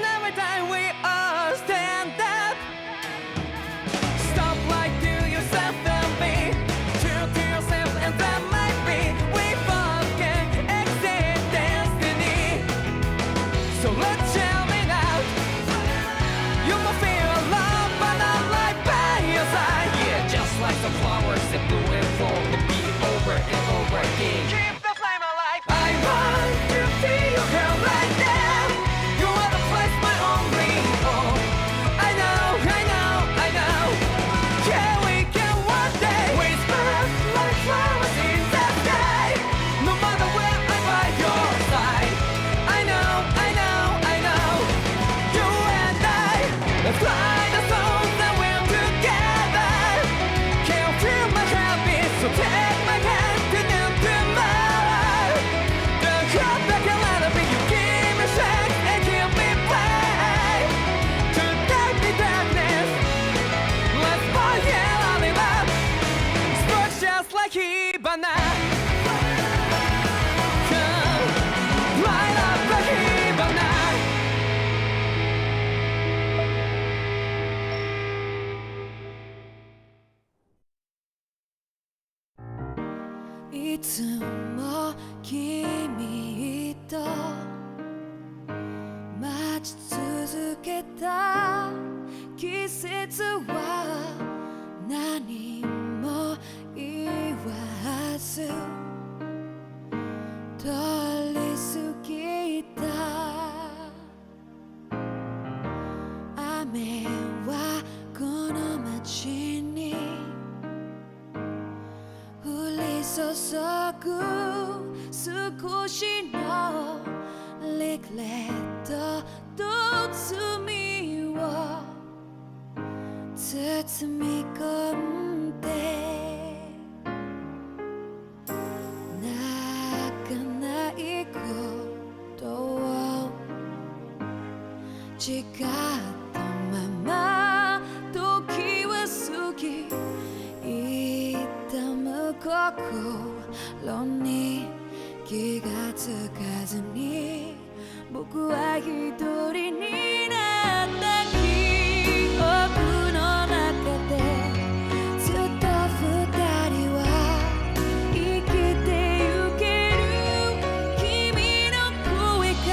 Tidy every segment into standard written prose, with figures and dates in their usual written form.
and every time we all stand up. Stop like to yourself and be true to yourself, and that might be we both can exceed destiny. So let's jam it out. You will feel love, but not like by your side. Yeah, just like the flowers that bloom and fall to be over and over again. Keep the flame alive. I want to see you here right now. You are the place, my only home. I know, I know, I know. Yeah, we can one day whisper like flowers in the sky. No matter where I'm by your side. I know, I know, I know. You and I, let's fly the souls that we're together. Can you feel my heartbeat? So take my hand to new tomorrow. The heart that can let it be. You give me strength and give me faith. To take the darkness, let's forget all in love. Sparks just like Hibana. Come, light up like Hibana. いつも君と待ち続けた季節は何も言わず通り過ぎた。雨はこの街に降り注ぐ少しのリグレットと罪を包み込んで泣かないことを誓ったまま時は過ぎ痛む心に気がつかずに僕は一人になった記憶の中でずっと二人は生きてゆける君の声が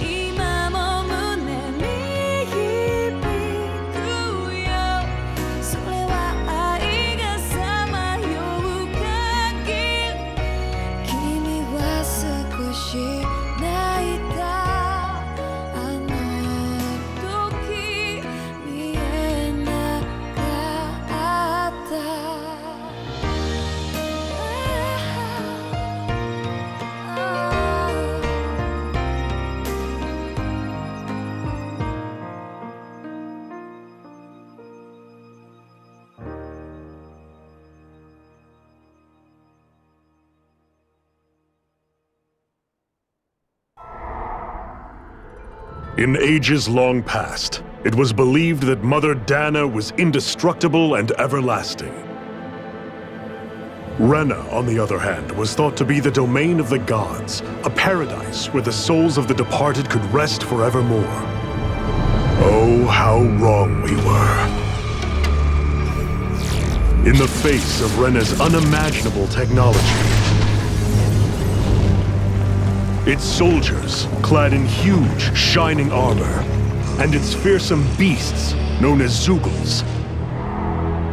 今も胸に響くよ。それは愛がさまよう限り君は少し泣いた。あの時見えなかった。In ages long past, it was believed that Mother Dahna was indestructible and everlasting. Rena, on the other hand, was thought to be the domain of the gods, a paradise where the souls of the departed could rest forevermore. Oh, how wrong we were. In the face of Rena's unimaginable technology, its soldiers, clad in huge, shining armor, and its fearsome beasts, known as Zugals.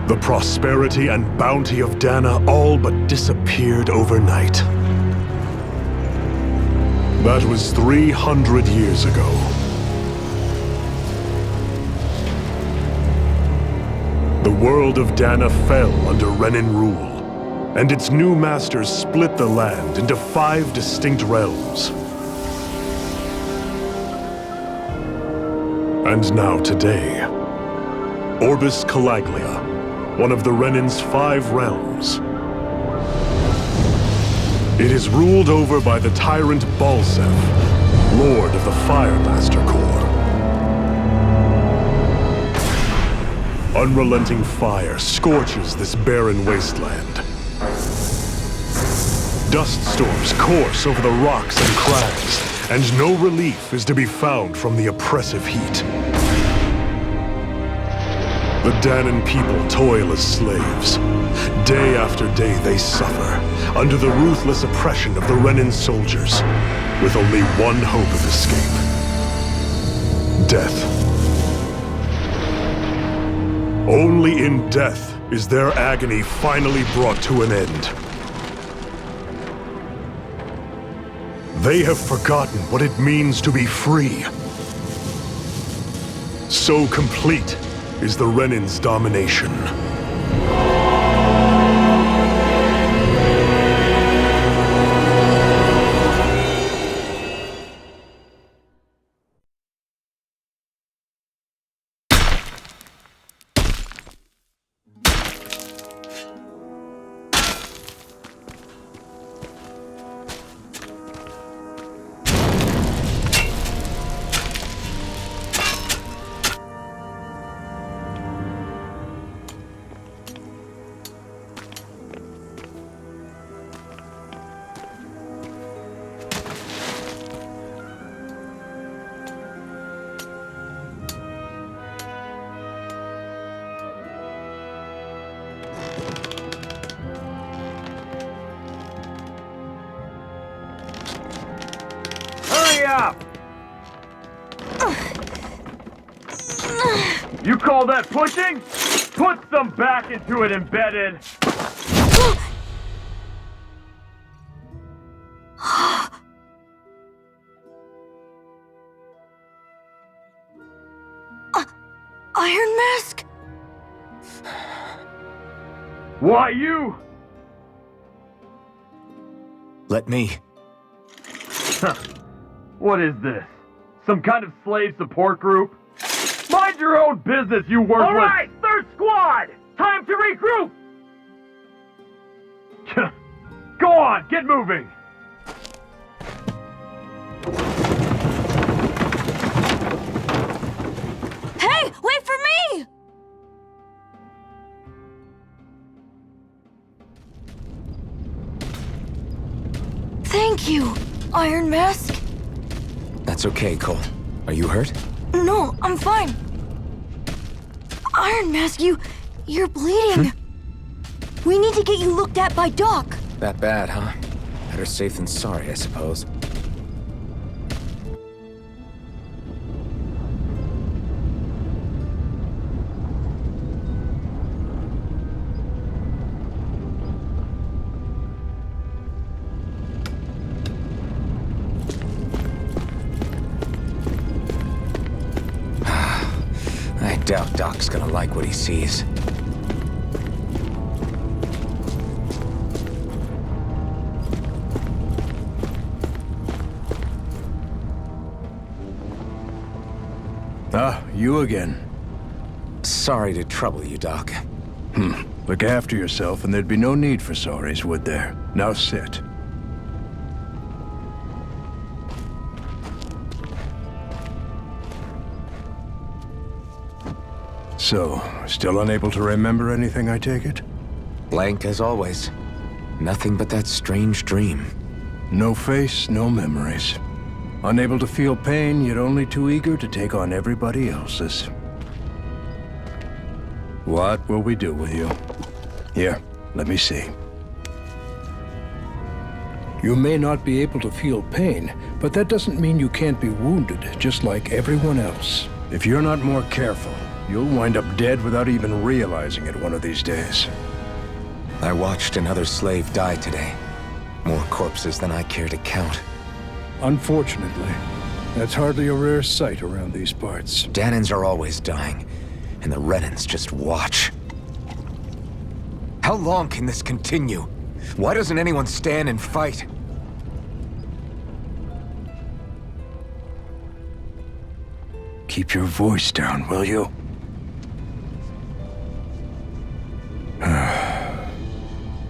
The prosperity and bounty of Dahna all but disappeared overnight. That was 300 years ago. The world of Dahna fell under Renan rule, and its new masters split the land into 5 distinct realms. And now today, Orbis Calaglia, one of the Renans' 5 realms. It is ruled over by the tyrant Balsef, Lord of the Fire Master Corps. Unrelenting fire scorches this barren wasteland. Dust storms course over the rocks and crags, and no relief is to be found from the oppressive heat. The Dahnan people toil as slaves. Day after day they suffer under the ruthless oppression of the Renan soldiers, with only one hope of escape: death. Only in death is their agony finally brought to an end. They have forgotten what it means to be free. So complete is the Renans' domination. Up! You call that pushing? Put some back into it, embedded! Iron Mask? Why you? Let me. What is this? Some kind of slave support group? Mind your own business, you worthless— Alright, third squad! Time to regroup! Go on, get moving! Hey, wait for me! Thank you, Iron Mask. That's okay, Cole. Are you hurt? No, I'm fine. Iron Mask, you're bleeding. We need to get you looked at by Doc. That bad, huh? Better safe than sorry, I suppose. I doubt Doc's gonna like what he sees. Ah, you again. Sorry to trouble you, Doc. Look after yourself and there'd be no need for sorries, would there? Now sit. So, still unable to remember anything, I take it? Blank as always. Nothing but that strange dream. No face, no memories. Unable to feel pain, yet only too eager to take on everybody else's. What will we do with you? Here, let me see. You may not be able to feel pain, but that doesn't mean you can't be wounded, just like everyone else. If you're not more careful, you'll wind up dead without even realizing it one of these days. I watched another slave die today. More corpses than I care to count. Unfortunately, that's hardly a rare sight around these parts. Dahnans are always dying, and the Renans just watch. How long can this continue? Why doesn't anyone stand and fight? Keep your voice down, will you?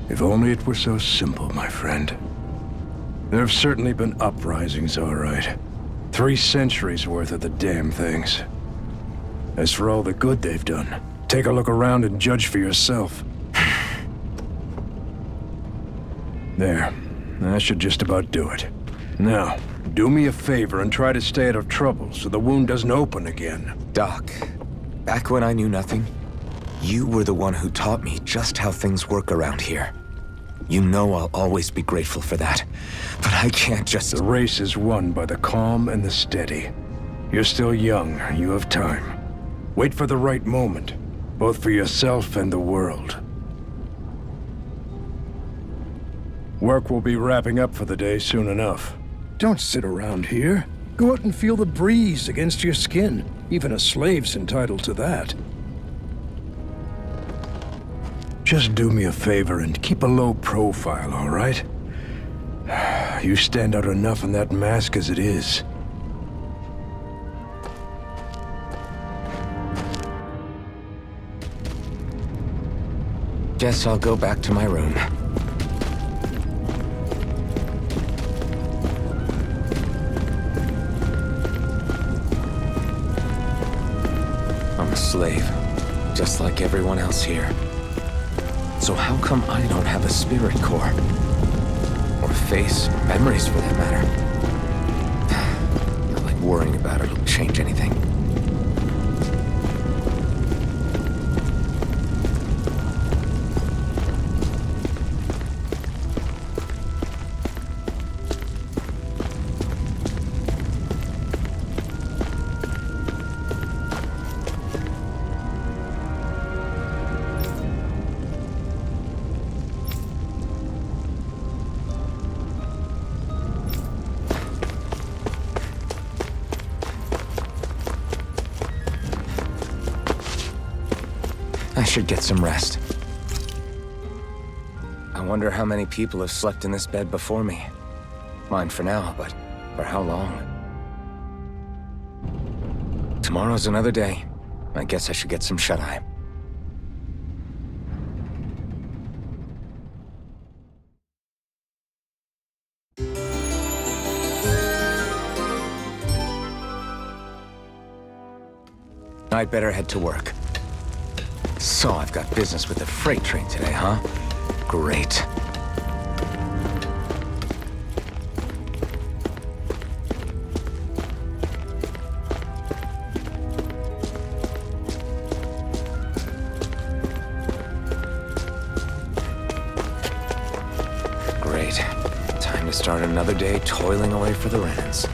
If only it were so simple, my friend. There have certainly been uprisings, all right. 3 centuries worth of the damn things. As for all the good they've done, take a look around and judge for yourself. There. That should just about do it. Now, do me a favor and try to stay out of trouble so the wound doesn't open again. Doc, back when I knew nothing, you were the one who taught me just how things work around here. You know I'll always be grateful for that, but I can't just... The race is won by the calm and the steady. You're still young, you have time. Wait for the right moment, both for yourself and the world. Work will be wrapping up for the day soon enough. Don't sit around here. Go out and feel the breeze against your skin. Even a slave's entitled to that. Just do me a favor and keep a low profile, all right? You stand out enough in that mask as it is. Guess I'll go back to my room. I'm a slave, just like everyone else here. So how come I don't have a spirit core? Or a face, or memories for that matter? Not like worrying about it'll change anything. I should get some rest. I wonder how many people have slept in this bed before me. Mine for now, but for how long? Tomorrow's another day. I guess I should get some shut-eye. I'd better head to work. So I've got business with the freight train today, huh? Great. Great. Time to start another day toiling away for the Renans.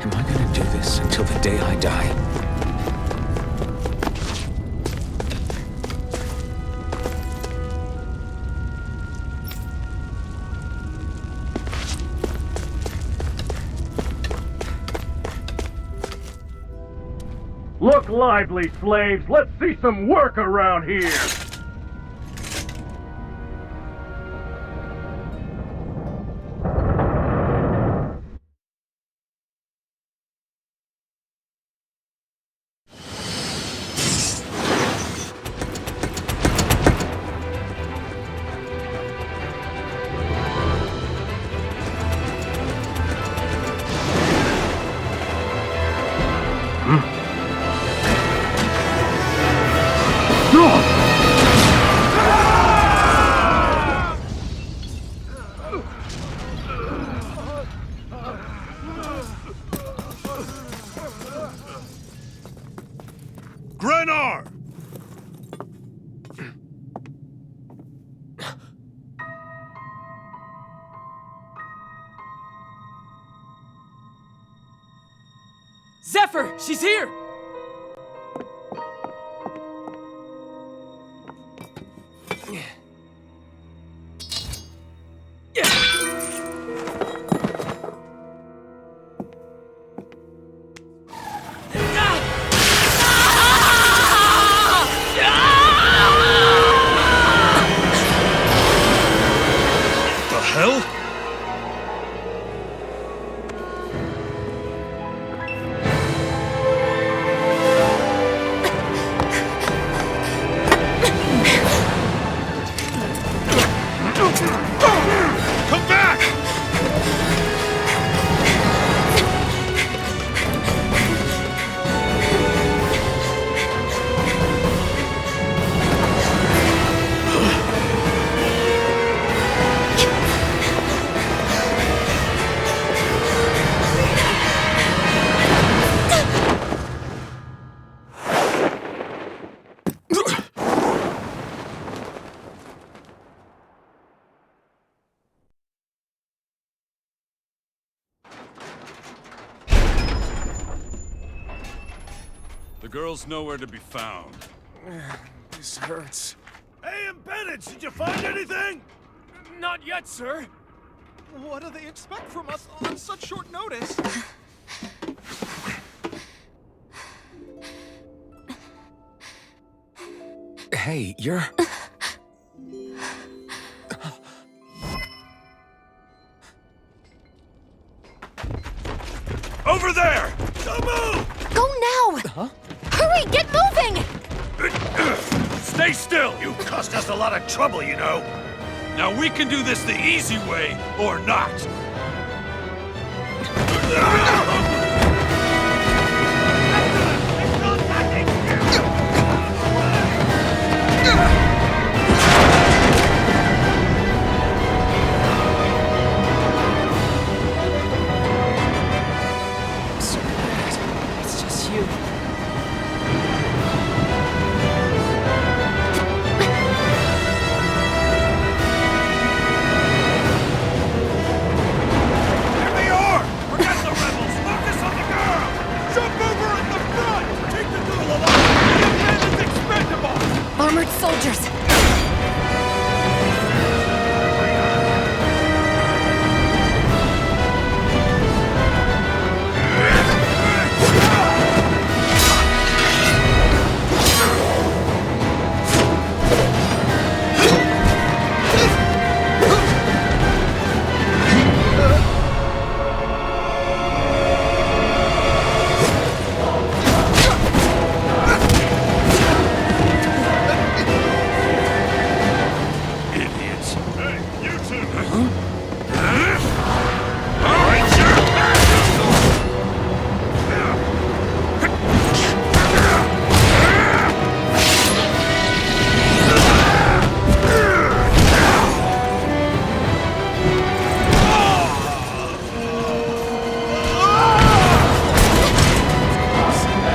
Am I gonna do this until the day I die? Look lively, slaves! Let's see some work around here! Grenar! Zephyr, she's here! The hell? The girl's nowhere to be found. This hurts. Hey, embedded, did you find anything? Not yet, sir. What do they expect from us on such short notice? Hey, you're... Over there! Don't move! Go now! Huh? Hurry, get moving! Stay still! You caused us a lot of trouble, you know. Now we can do this the easy way, or not. It's just you. Here they are! Forget the rebels! Focus on the girl! Jump over in the front! Take the girl alive! The man is expendable! Armored soldiers! Idiots! Hey, you two!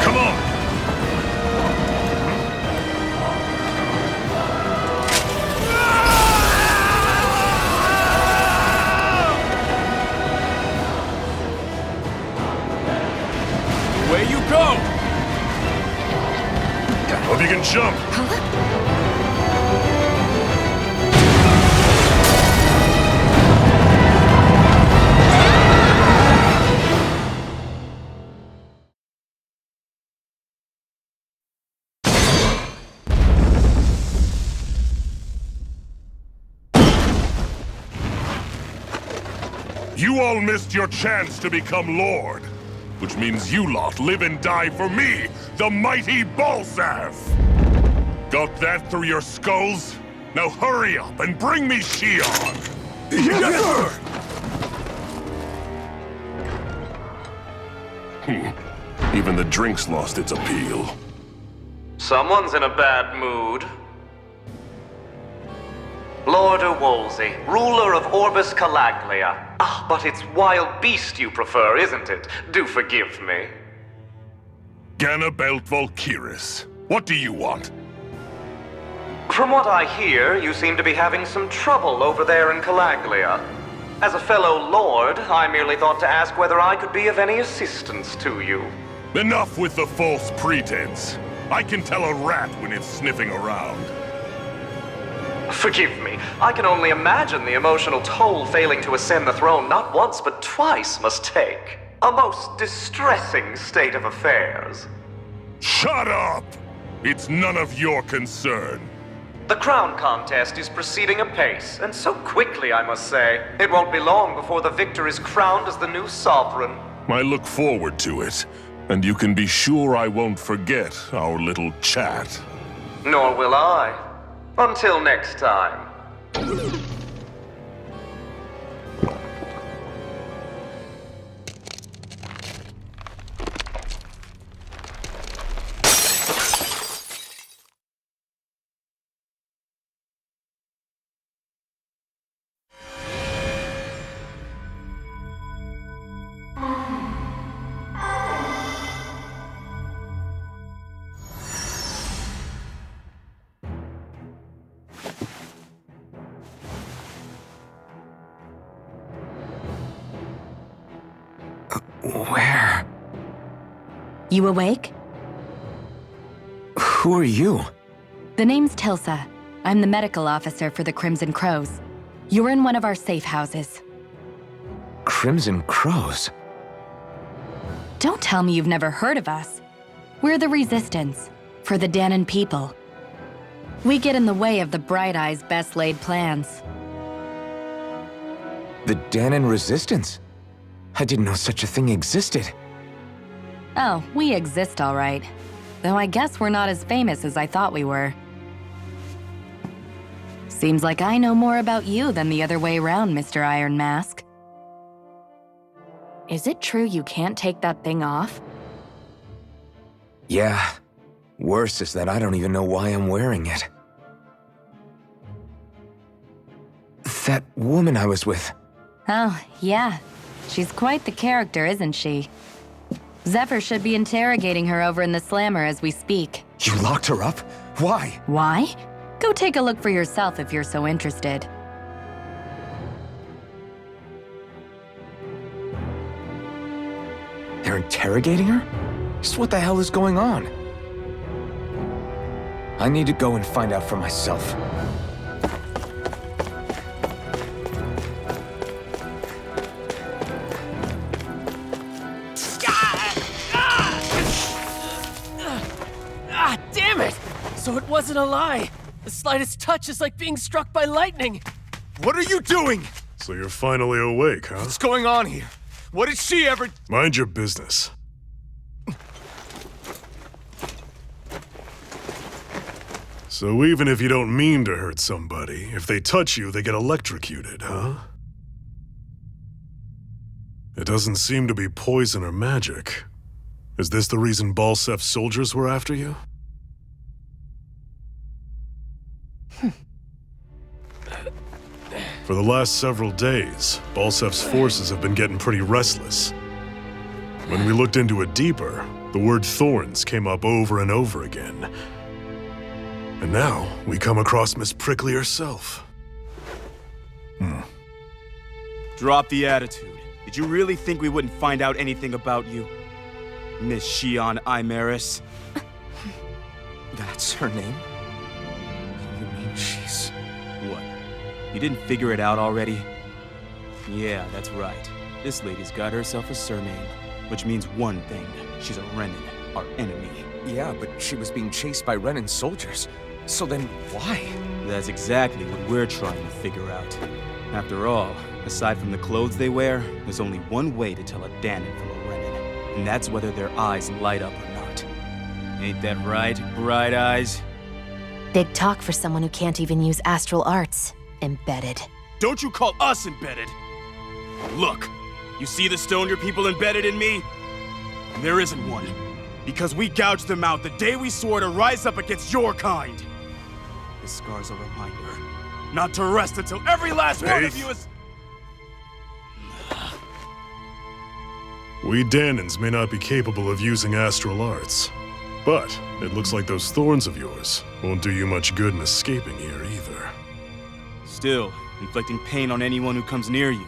Come on! Away you go! Hope you can jump. You all missed your chance to become Lord, which means you lot live and die for me, the mighty Balzav! Got that through your skulls? Now hurry up and bring me Shion! Yes, sir! Even the drink's lost its appeal. Someone's in a bad mood. Lord Wolsey, ruler of Orbis Calaglia. Ah, but it's wild beast you prefer, isn't it? Do forgive me. Ganabelt Volkiris, what do you want? From what I hear, you seem to be having some trouble over there in Calaglia. As a fellow lord, I merely thought to ask whether I could be of any assistance to you. Enough with the false pretense. I can tell a rat when it's sniffing around. Forgive me, I can only imagine the emotional toll failing to ascend the throne not once but twice must take. A most distressing state of affairs. Shut up! It's none of your concern. The crown contest is proceeding apace, and so quickly, I must say. It won't be long before the victor is crowned as the new sovereign. I look forward to it, and you can be sure I won't forget our little chat. Nor will I. Until next time. Where? You awake? Who are you? The name's Tilsa. I'm the medical officer for the Crimson Crows. You're in one of our safe houses. Crimson Crows? Don't tell me you've never heard of us. We're the Resistance, for the Dahnan people. We get in the way of the Bright Eyes' best-laid plans. The Dahnan Resistance? I didn't know such a thing existed. Oh, we exist all right. Though I guess we're not as famous as I thought we were. Seems like I know more about you than the other way around, Mr. Iron Mask. Is it true you can't take that thing off? Yeah. Worse is that I don't even know why I'm wearing it. That woman I was with. Oh, yeah. She's quite the character, isn't she? Zephyr should be interrogating her over in the Slammer as we speak. You locked her up? Why? Why? Go take a look for yourself if you're so interested. They're interrogating her? Just what the hell is going on? I need to go and find out for myself. Ah, damn it! So it wasn't a lie. The slightest touch is like being struck by lightning. What are you doing? So you're finally awake, huh? What's going on here? What did she ever... Mind your business. So even if you don't mean to hurt somebody, if they touch you, they get electrocuted, huh? It doesn't seem to be poison or magic. Is this the reason Balsef's soldiers were after you? For the last several days, Balsef's forces have been getting pretty restless. When we looked into it deeper, the word thorns came up over and over again. And now, we come across Miss Prickly herself. Drop the attitude. Did you really think we wouldn't find out anything about you? Miss Shion Imaris? That's her name? You mean she's... What? You didn't figure it out already? Yeah, that's right. This lady's got herself a surname, which means one thing. She's a Renan, our enemy. Yeah, but she was being chased by Renans soldiers. So then why? That's exactly what we're trying to figure out. After all, aside from the clothes they wear, there's only one way to tell a Dahnan from a Renan, and that's whether their eyes light up or not. Ain't that right, Bright Eyes? Big talk for someone who can't even use astral arts. Embedded. Don't you call us embedded! Look, you see the stone your people embedded in me? There isn't one. Because we gouged them out the day we swore to rise up against your kind. This scar's a reminder. Not to rest until every last one of you is... We Dahnans may not be capable of using astral arts, but it looks like those thorns of yours won't do you much good in escaping here either. Still, inflicting pain on anyone who comes near you.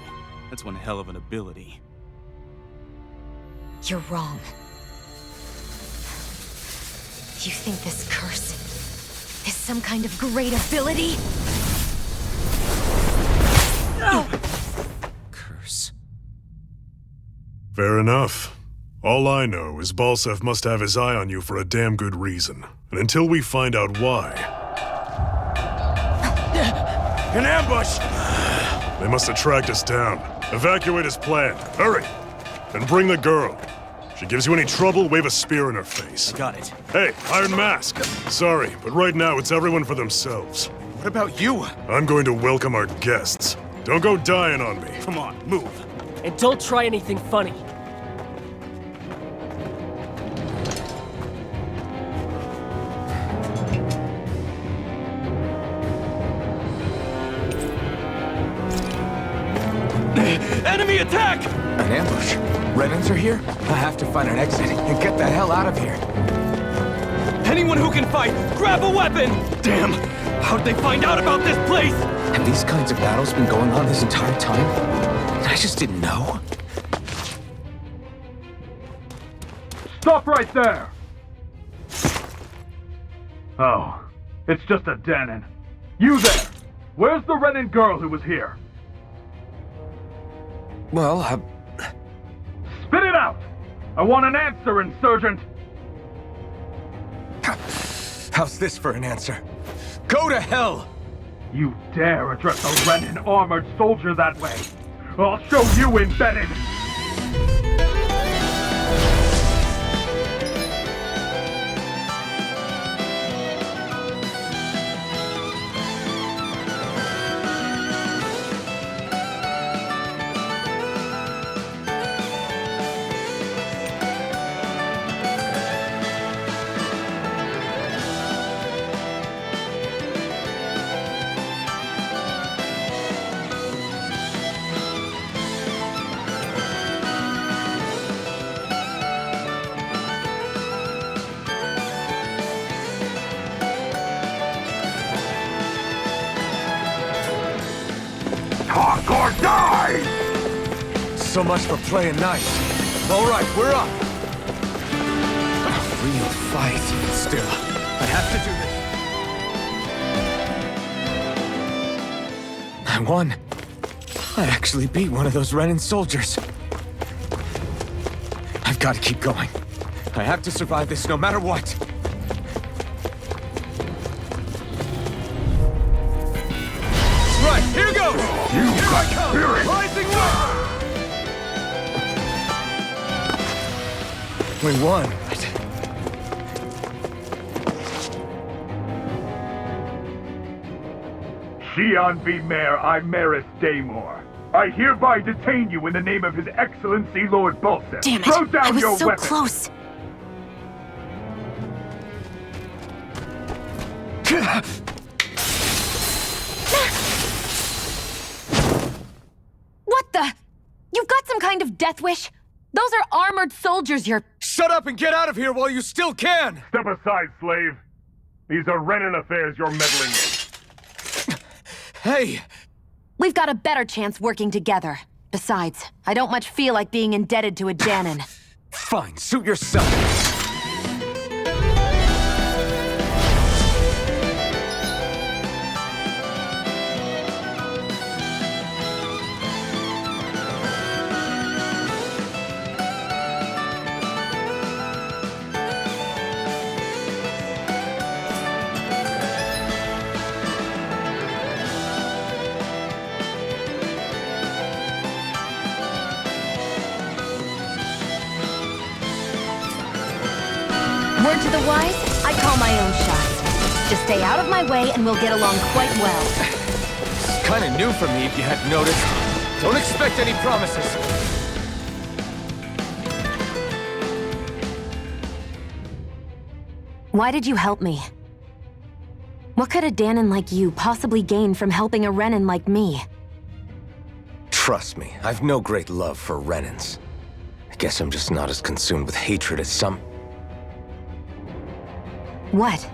That's one hell of an ability. You're wrong. You think this curse is some kind of great ability? No! Curse. Fair enough. All I know is Balsef must have his eye on you for a damn good reason. And until we find out why... An ambush! They must have tracked us down. Evacuate as planned. Hurry! And bring the girl. If she gives you any trouble, wave a spear in her face. Got it. Hey, Iron Mask. Sorry, but right now it's everyone for themselves. What about you? I'm going to welcome our guests. Don't go dying on me. Come on, move. And don't try anything funny. Enemy attack! An ambush? Renans are here? I have to find an exit and get the hell out of here. Anyone who can fight, grab a weapon! Damn! How'd they find out about this place? Have these kinds of battles been going on this entire time? I just didn't know. Stop right there! Oh, it's just a Dahnan. You there! Where's the Renan girl who was here? Well, Spit it out! I want an answer, Insurgent! How's this for an answer? Go to hell! You dare address a Renan armored soldier that way? I'll show you, Embedded! Talk or die! So much for playing nice. All right, we're up. a real fight. Still, I have to do this. I won. I actually beat one of those Renan soldiers. I've got to keep going. I have to survive this no matter what. Right, here goes! You Here got I come! spirit! Rising up! We won. Xian V. Mayor Imeris Daymore. I hereby detain you in the name of His Excellency Lord Bulseth. Damn it! Throw down I was your so weapon. close. What the? You've got some kind of death wish? Those are armored soldiers you're... Shut up and get out of here while you still can! Step aside, slave. These are Renan affairs you're meddling in. Hey! We've got a better chance working together. Besides, I don't much feel like being indebted to a Dahnan. Fine, suit yourself. Word to the wise, I call my own shots. Just stay out of my way and we'll get along quite well. It's kinda new for me if you hadn't noticed. Don't expect any promises. Why did you help me? What could a Dahnan like you possibly gain from helping a Renan like me? Trust me, I've no great love for Renans. I guess I'm just not as consumed with hatred as some... What?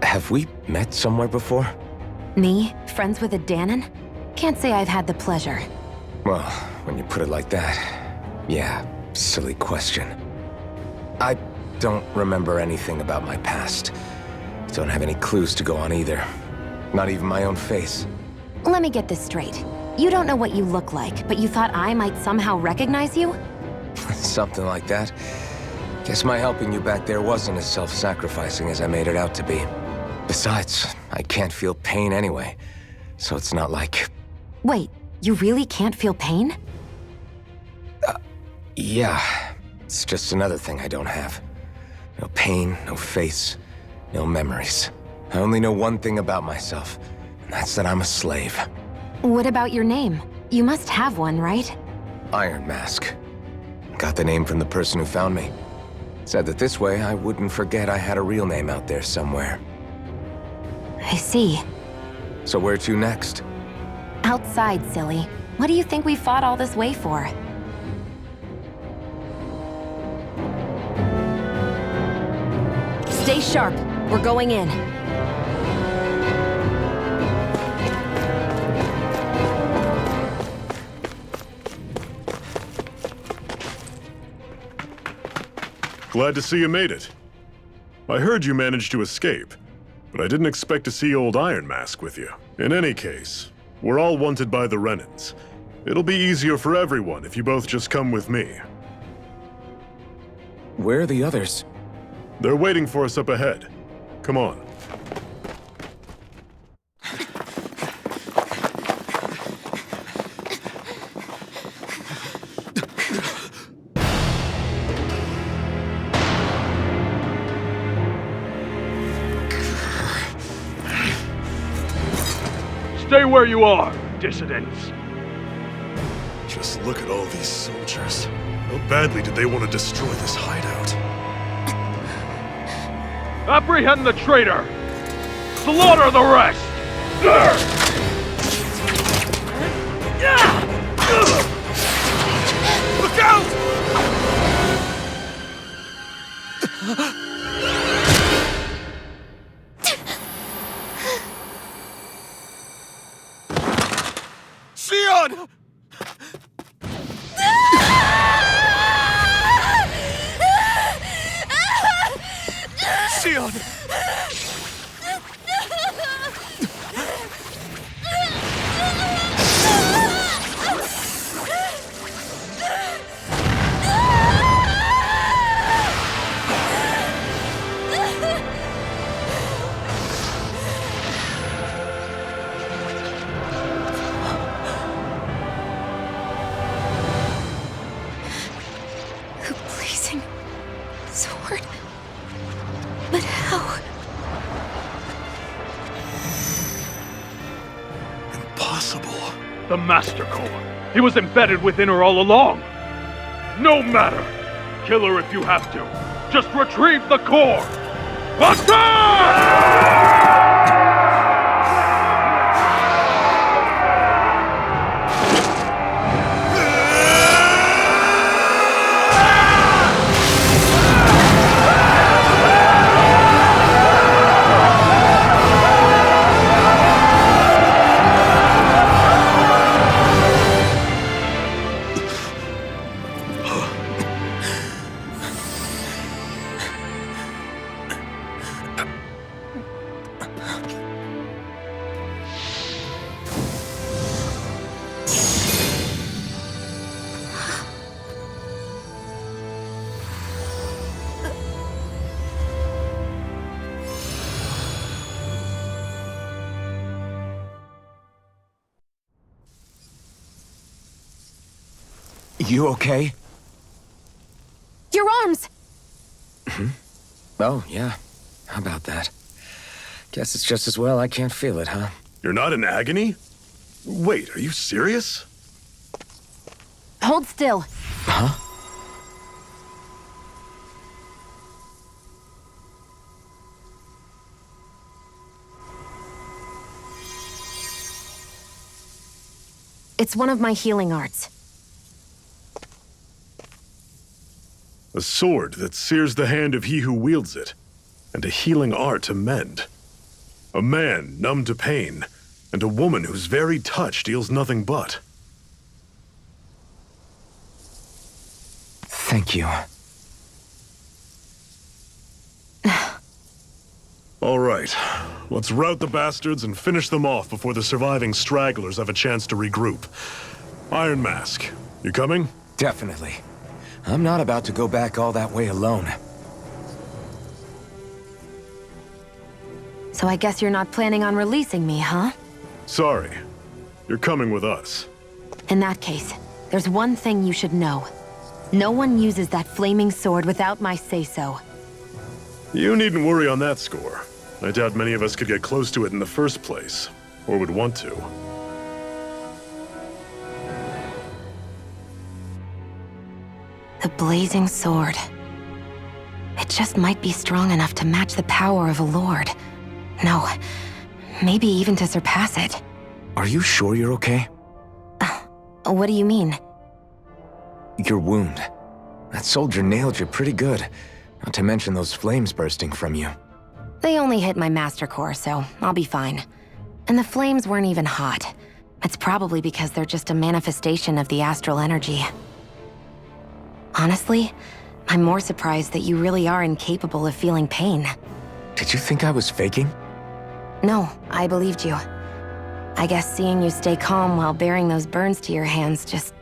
Have we met somewhere before? Me? Friends with a Dahnan? Can't say I've had the pleasure. Well, when you put it like that, yeah, silly question. I don't remember anything about my past. Don't have any clues to go on either. Not even my own face. Let me get this straight. You don't know what you look like, but you thought I might somehow recognize you? Something like that. Guess my helping you back there wasn't as self-sacrificing as I made it out to be. Besides, I can't feel pain anyway, so it's not like... Wait, you really can't feel pain? Yeah, it's just another thing I don't have. No pain, no face, no memories. I only know one thing about myself, and that's that I'm a slave. What about your name? You must have one, right? Iron Mask. Got the name from the person who found me. Said that this way I wouldn't forget I had a real name out there somewhere. I see. So where to next? Outside, silly. What do you think we fought all this way for? Stay sharp. We're going in. Glad to see you made it. I heard you managed to escape. but I didn't expect to see old Iron Mask with you. In any case, we're all wanted by the Renans. It'll be easier for everyone if you both just come with me. Where are the others? They're waiting for us up ahead. Come on. Stay where you are, dissidents. Just look at all these soldiers. How badly did they want to destroy this hideout? Apprehend the traitor! Slaughter the rest! Look out! Xion! Xion! A blazing sword. But how? Impossible. The Master Core. He was embedded within her all along. No matter. Kill her if you have to. Just retrieve the core. Attack! You okay? Your arms! Oh, yeah. How about that? Guess it's just as well I can't feel it, huh? You're not in agony? Wait, are you serious? Hold still. Huh? It's one of my healing arts. A sword that sears the hand of he who wields it, and a healing art to mend. A man numb to pain, and a woman whose very touch deals nothing but. Thank you. All right, let's rout the bastards and finish them off before the surviving stragglers have a chance to regroup. Iron Mask, you coming? Definitely. I'm not about to go back all that way alone. So I guess you're not planning on releasing me, huh? Sorry, you're coming with us. In that case, there's one thing you should know. No one uses that flaming sword without my say-so. You needn't worry on that score. I doubt many of us could get close to it in the first place, or would want to. The blazing sword. It just might be strong enough to match the power of a lord. No, maybe even to surpass it. Are you sure you're okay? What do you mean? Your wound. That soldier nailed you pretty good. Not to mention those flames bursting from you. They only hit my master core, so I'll be fine. And the flames weren't even hot. It's probably because they're just a manifestation of the astral energy. Honestly, I'm more surprised that you really are incapable of feeling pain. Did you think I was faking? No, I believed you. I guess seeing you stay calm while bearing those burns to your hands just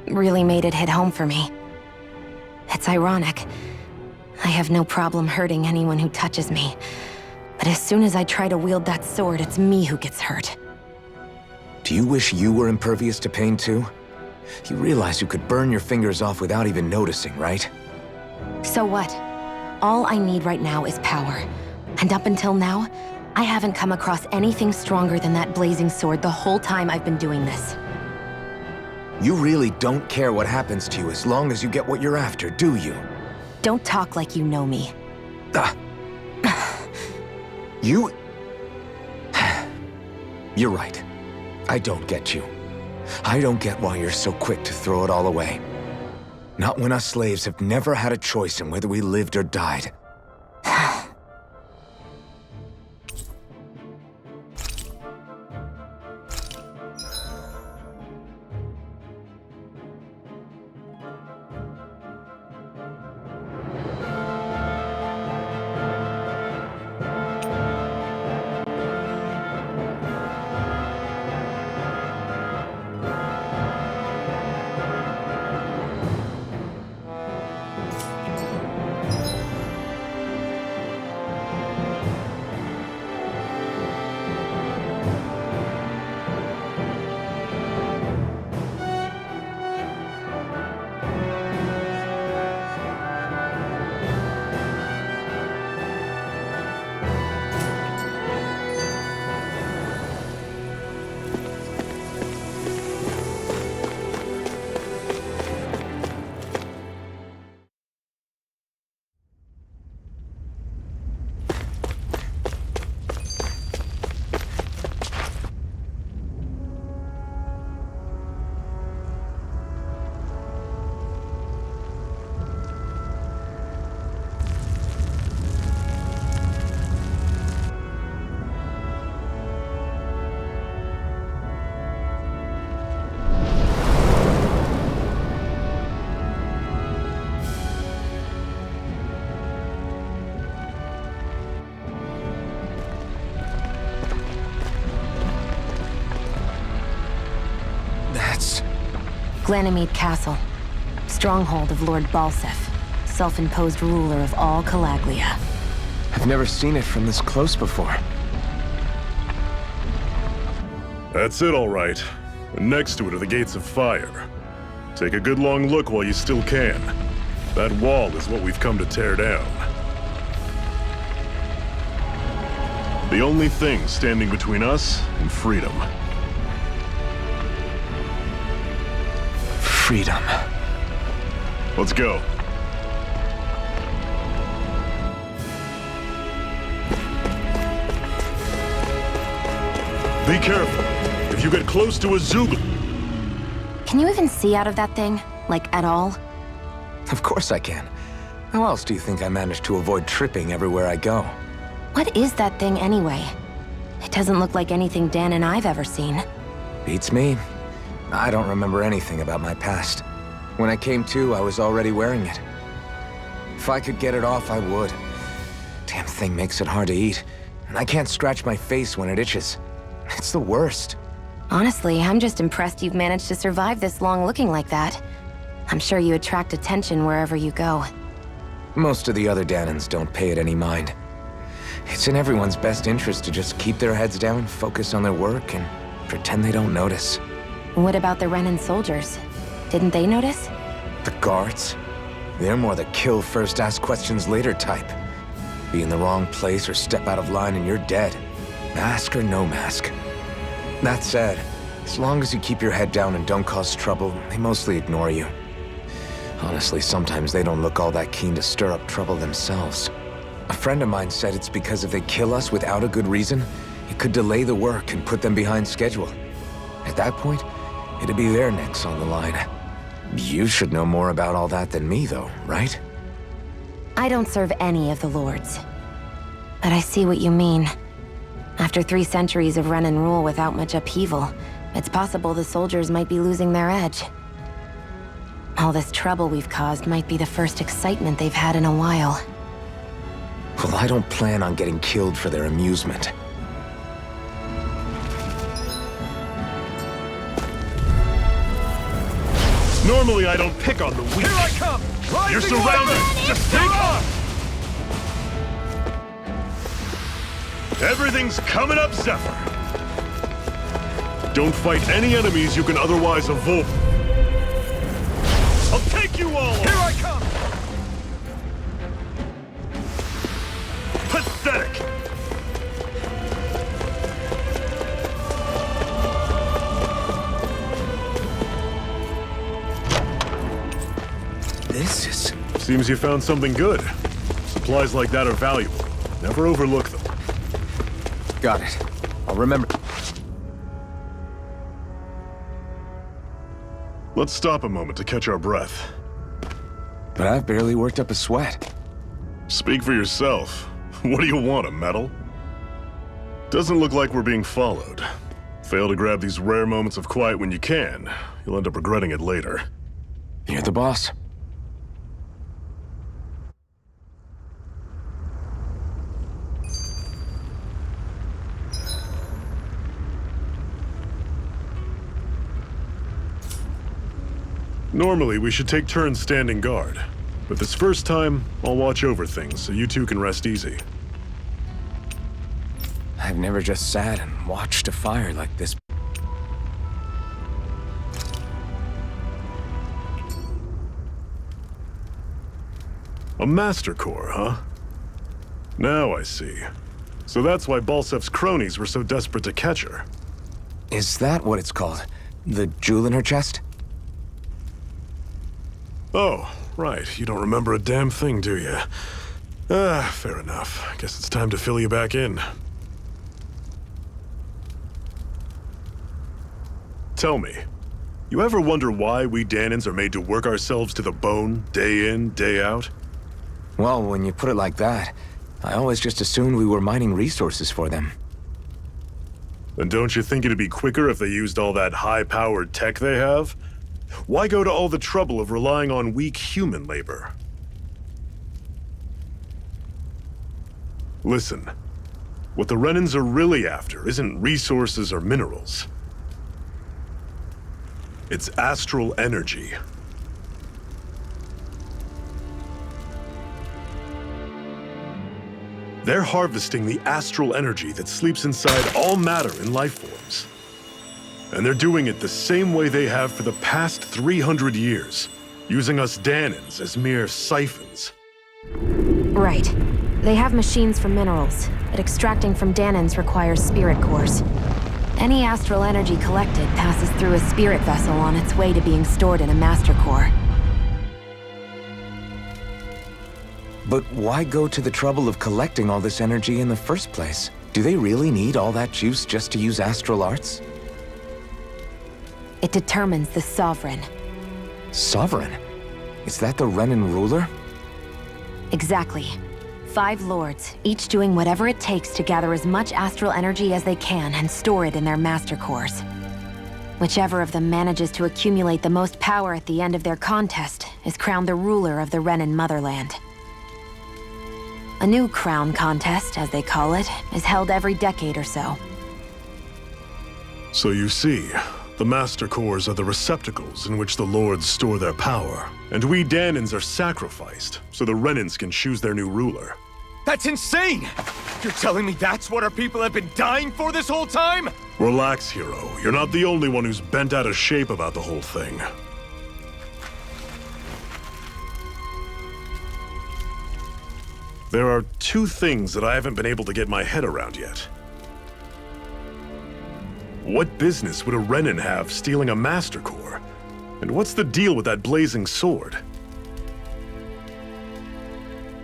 really made it hit home for me. It's ironic. I have no problem hurting anyone who touches me. But as soon as I try to wield that sword, it's me who gets hurt. Do you wish you were impervious to pain too? You realize you could burn your fingers off without even noticing, right? So what? All I need right now is power. And up until now, I haven't come across anything stronger than that blazing sword the whole time I've been doing this. You really don't care what happens to you as long as you get what you're after, do you? Don't talk like you know me. You... You're right. I don't get you. I don't get why you're so quick to throw it all away. Not when us slaves have never had a choice in whether we lived or died. Ganymede Castle, stronghold of Lord Balsef, self-imposed ruler of all Calaglia. I've never seen it from this close before. That's it, all right. And next to it are the gates of fire. Take a good long look while you still can. That wall is what we've come to tear down. The only thing standing between us and freedom. Freedom. Let's go. Be careful. If you get close to a Zoogle... Can you even see out of that thing? Like, at all? Of course I can. How else do you think I managed to avoid tripping everywhere I go? What is that thing anyway? It doesn't look like anything Dan and I've ever seen. Beats me. I don't remember anything about my past. When I came to, I was already wearing it. If I could get it off, I would. Damn thing makes it hard to eat, and I can't scratch my face when it itches. It's the worst. Honestly, I'm just impressed you've managed to survive this long looking like that. I'm sure you attract attention wherever you go. Most of the other Dahnans don't pay it any mind. It's in everyone's best interest to just keep their heads down, focus on their work, and pretend they don't notice. What about the Renan soldiers? Didn't they notice? The guards? They're more the kill first, ask questions later type. Be in the wrong place or step out of line and you're dead. Mask or no mask. That said, as long as you keep your head down and don't cause trouble, they mostly ignore you. Honestly, sometimes they don't look all that keen to stir up trouble themselves. A friend of mine said it's because if they kill us without a good reason, it could delay the work and put them behind schedule. At that point, it'd be their necks on the line. You should know more about all that than me, though, right? I don't serve any of the lords. But I see what you mean. After 3 centuries of Renan rule without much upheaval, it's possible the soldiers might be losing their edge. All this trouble we've caused might be the first excitement they've had in a while. Well, I don't plan on getting killed for their amusement. Normally I don't pick on the weak. Here I come! You're Rising surrounded! weapon! Just take off! Everything's coming up, Zephyr. Don't fight any enemies you can otherwise avoid. I'll take you all on! Here I come! Pathetic! This is... Seems you found something good. Supplies like that are valuable. Never overlook them. Got it. I'll remember. Let's stop a moment to catch our breath. But I've barely worked up a sweat. Speak for yourself. What do you want, a medal? Doesn't look like we're being followed. Fail to grab these rare moments of quiet when you can. You'll end up regretting it later. You're the boss. Normally, we should take turns standing guard. But this first time, I'll watch over things so you two can rest easy. I've never just sat and watched a fire like this. A Master Core, huh? Now I see. So that's why Balsef's cronies were so desperate to catch her. Is that what it's called? The jewel in her chest? Oh, right. You don't remember a damn thing, do you? Fair enough. Guess it's time to fill you back in. Tell me, you ever wonder why we Dahnans are made to work ourselves to the bone, day in, day out? Well, when you put it like that, I always just assumed we were mining resources for them. And don't you think it'd be quicker if they used all that high-powered tech they have? Why go to all the trouble of relying on weak human labor? Listen, what the Renans are really after isn't resources or minerals. It's astral energy. They're harvesting the astral energy that sleeps inside all matter in life forms. And they're doing it the same way they have for the past 300 years, using us Dahnans as mere siphons. Right. They have machines for minerals, but extracting from Dahnans requires spirit cores. Any astral energy collected passes through a spirit vessel on its way to being stored in a master core. But why go to the trouble of collecting all this energy in the first place? Do they really need all that juice just to use astral arts? It determines the Sovereign. Sovereign? Is that the Renan ruler? Exactly. 5 lords, each doing whatever it takes to gather as much astral energy as they can and store it in their master cores. Whichever of them manages to accumulate the most power at the end of their contest is crowned the ruler of the Renan motherland. A new crown contest, as they call it, is held every decade or so. So you see, the Master Cores are the receptacles in which the Lords store their power. And we Dahnans are sacrificed, so the Renans can choose their new ruler. That's insane! You're telling me that's what our people have been dying for this whole time? Relax, hero. You're not the only one who's bent out of shape about the whole thing. There are 2 things that I haven't been able to get my head around yet. What business would a Renan have stealing a Master Core? And what's the deal with that blazing sword?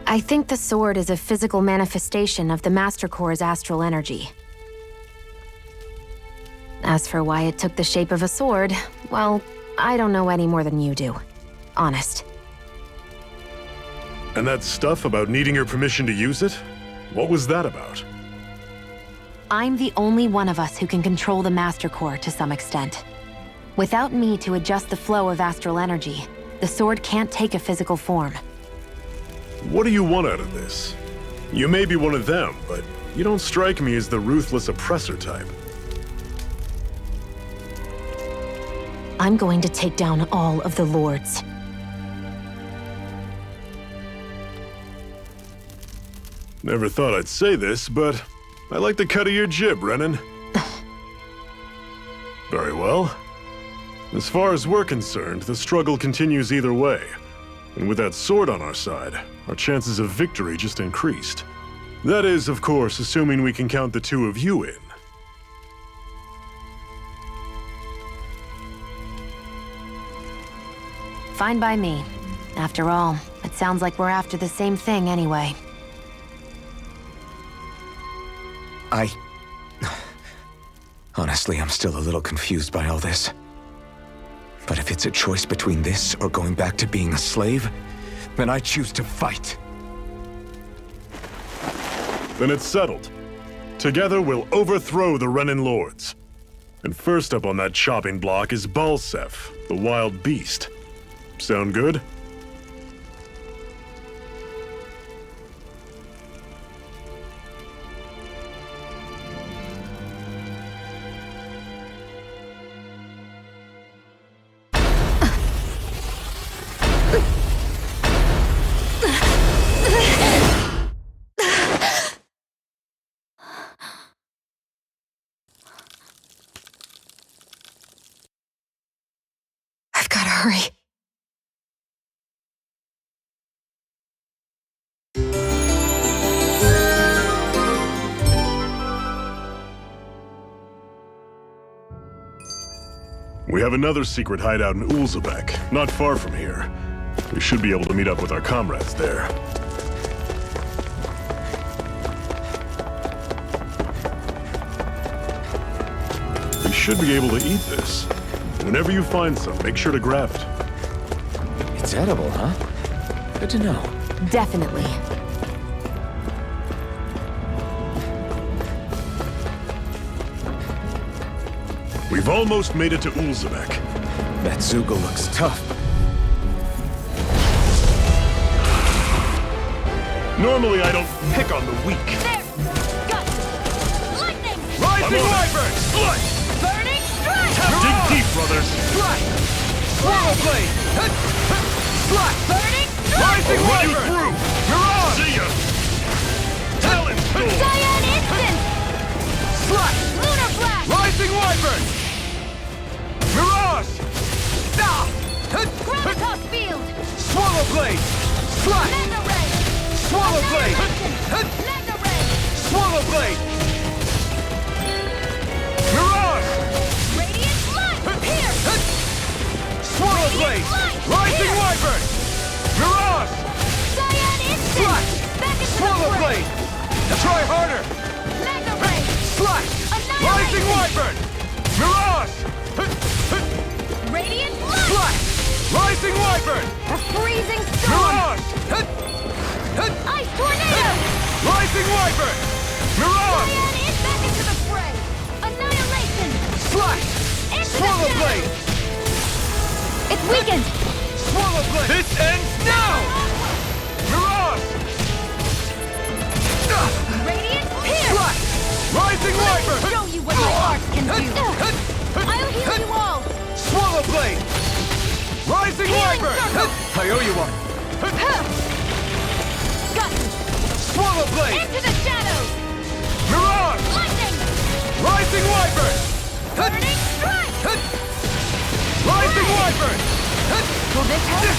I think the sword is a physical manifestation of the Master Core's astral energy. As for why it took the shape of a sword, well, I don't know any more than you do. Honest. And that stuff about needing your permission to use it? What was that about? I'm the only one of us who can control the Master Core to some extent. Without me to adjust the flow of astral energy, the sword can't take a physical form. What do you want out of this? You may be one of them, but you don't strike me as the ruthless oppressor type. I'm going to take down all of the lords. Never thought I'd say this, but I like the cut of your jib, Renan. Very well. As far as we're concerned, the struggle continues either way. And with that sword on our side, our chances of victory just increased. That is, of course, assuming we can count the two of you in. Fine by me. After all, it sounds like we're after the same thing anyway. Honestly, I'm still a little confused by all this. But if it's a choice between this or going back to being a slave, then I choose to fight. Then it's settled. Together we'll overthrow the Renan lords. And first up on that chopping block is Balsef, the wild beast. Sound good? I've gotta hurry. We have another secret hideout in Ulzebek, not far from here. We should be able to meet up with our comrades there. We should be able to eat this. Whenever you find some, make sure to grab it. It's edible, huh? Good to know. Definitely. We've almost made it to Ulzebek. That Zugel looks tough. Normally I don't pick on the weak. There! Got it! Lightning! Rising Wyvern! Blood! Burning strike! Dig deep, brothers! Strike! Swallow Blade! Strike! Burning strike! Rising I'll run you Wyvern! through! You're on! See ya! Talon Storm! Cyan instant! Strike! Lunar blast! Rising Wyvern! Mirage! Ah! Gravitas field! Swallow Blade! Strike! Mega ray! Swallow Blade! Mega ray! Swallow Blade! Mirage! Radiant light! Pierce! Swallow Blade! Rising Wyvern! Mirage! Cyan instant! Strike! Back into the Swallow fray! Blade! Try harder! Mega ray! Strike! Annihilation! Rising Wyvern! Mirage! Radiant light! Strike! Rising Wyvern! A freezing storm! Mirage! Ice tornado! Rising Wyvern! Mirage! Cyan in back into the fray! Annihilation! Strike! Into Swallow the Blade! shadows! It's weakened! Swallow Blade! This ends now! Mirage! Radiant pierce! Strike! Rising Wyvern! Show you what my art can do! I'll heal you all! Swallow Blade! Rising Healing Wyvern! circle! I owe you one! Got you! Swallow Blade! Into the shadows! Mirage! Lightning! Rising Wyvern! Burning strike! Rising Wyvern! Will this help?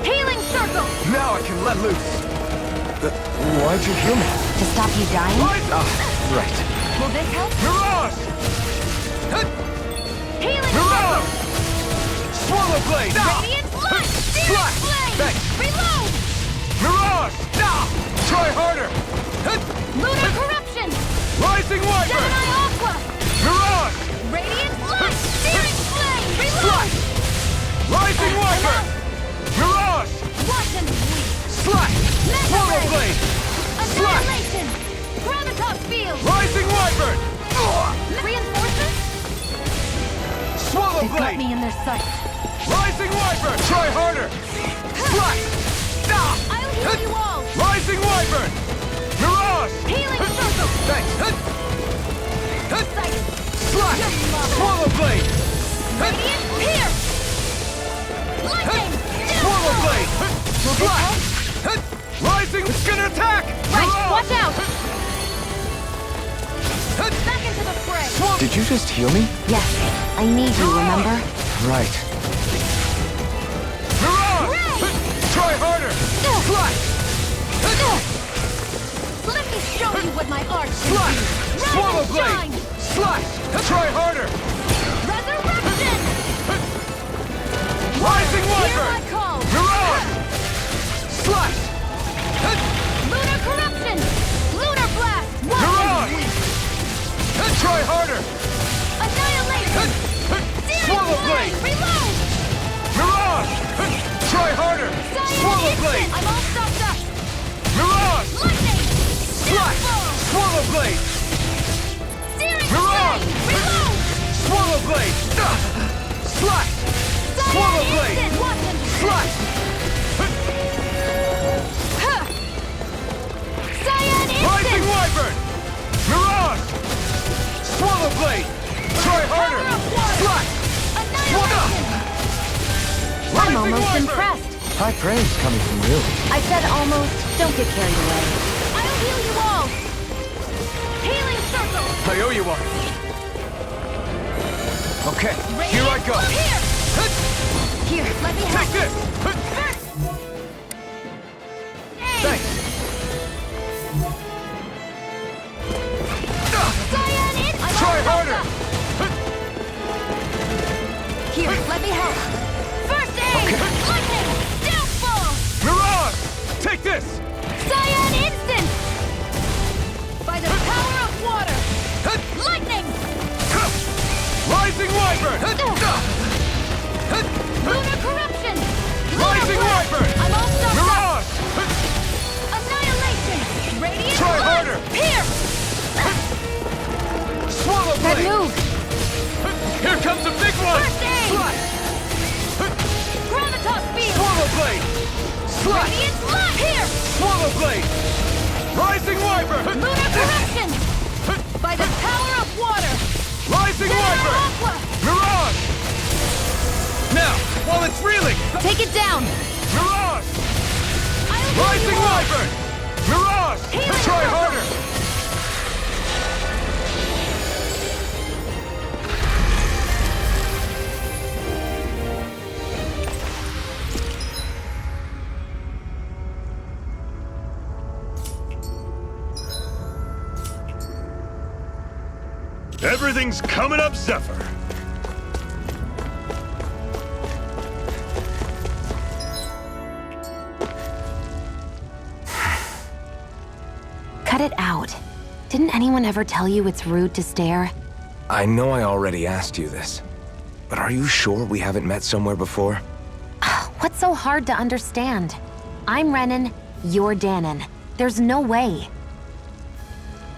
Healing circle! Now I can let loose! Why'd you heal me? To stop you dying? Right. Will this help? Mirage! Healing Mirage! circle! Swallow Blade! Radiant light! Strike! Searing flame! Thanks. Reload! Mirage! Try harder! Lunar corruption! Rising Wyvern! Gemini aqua! Mirage! Radiant light! Searing flame! Reload! Rising Wyvern! Mirage! Watch and bleed! Strike! Mega Swallow ray! Blade! Annihilation! Gravitas field! Rising Wyvern! Reinforcements? Swallow They've got Blade! me in their sights. Rising Wyvern! Try harder! Strike! I'll heal you all! Rising Wyvern! Mirage! Healing circle! Thanks! Sighted! Strike! Your mother. Swallow Blade! Radiant Pierce! Lightning! Swallow blade! Flash! Rising! It's gonna attack! Right, watch out! Back into the fray! Did you just heal me? Yes, I need you, remember? Right. Mirage! Try harder! Flash! Let me show you what my art can Slash! do! Rise Swallow and blade! shine! Slash! Try harder! Resurrection! Rising Hear Wyvern! my call! Mirage! Slash! Lunar corruption! Lunar blast! Mirage! Try harder! Annihilation! Searing Swallow blade! Reload! Mirage! Try harder! Cyan Swallow instant! blade! I'm all stopped up! Mirage! Lightning! Slash! Downfall! Swallow blade! Searing Mirage! flame! Reload! Swallow blade! Slash! Cyan Swallow blade! instant! Watch them! Slash! Huh. Cyan Rising instant! Wyvern! Mirage! Swallow blade! Try harder! Power of water! Slash! Annihilation! I'm Rising almost Wyvern! impressed! High praise coming from you. I said almost. Don't get carried away. I'll heal you all! Healing circle! I owe you one. Okay, here I go. Here! Here, let me help. Take this! Thanks! Cyan in! I'm Try all harder! stopped up. Here, let me help. First aid! Lightning! Downfall! Mirage! Take this! Cyan instant! By the power of water! Lightning! Rising Wyvern! Lunar corruption! Rising Lunar blast! Wyvern! I'm all stopped up! Mirage! Annihilation! Radiant Try blast! harder! Here! Swallow That blade! move! Here comes a big one! First aid! Slash! Gravitas field! Swallow blade! Slash! Radiant blast! Here! Swallow blade! Rising Wyvern! Lunar corruption! By the power of water! Rising Wyvern! Aqua! Mirage! Now, while it's reeling! Take it down! Mirage! I'll heal Rising you all! Wyvern! Mirage! Healing Try circle! harder! Everything's coming up, Zephyr. Cut it out. Didn't anyone ever tell you it's rude to stare? I know I already asked you this, but are you sure we haven't met somewhere before? What's so hard to understand? I'm Renan, you're Dahnan. There's no way.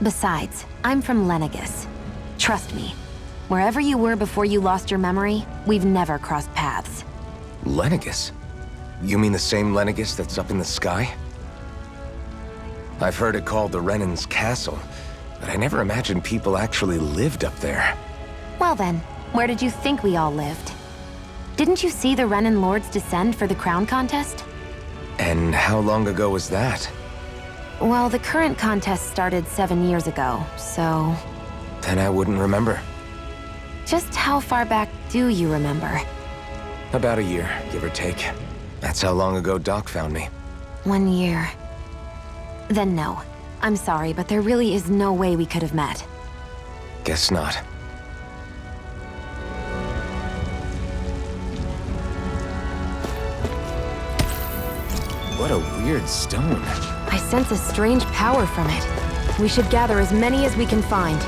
Besides, I'm from Lenegus. Trust me, wherever you were before you lost your memory, we've never crossed paths. Lenegus? You mean the same Lenegus that's up in the sky? I've heard it called the Renans Castle, but I never imagined people actually lived up there. Well then, where did you think we all lived? Didn't you see the Renan lords descend for the crown contest? And how long ago was that? Well, the current contest started 7 years ago, so... Then I wouldn't remember. Just how far back do you remember? About a year, give or take. That's how long ago Doc found me. 1 year. Then no. I'm sorry, but there really is no way we could have met. Guess not. What a weird stone. I sense a strange power from it. We should gather as many as we can find.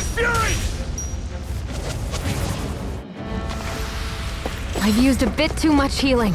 He's fury! I've used a bit too much healing.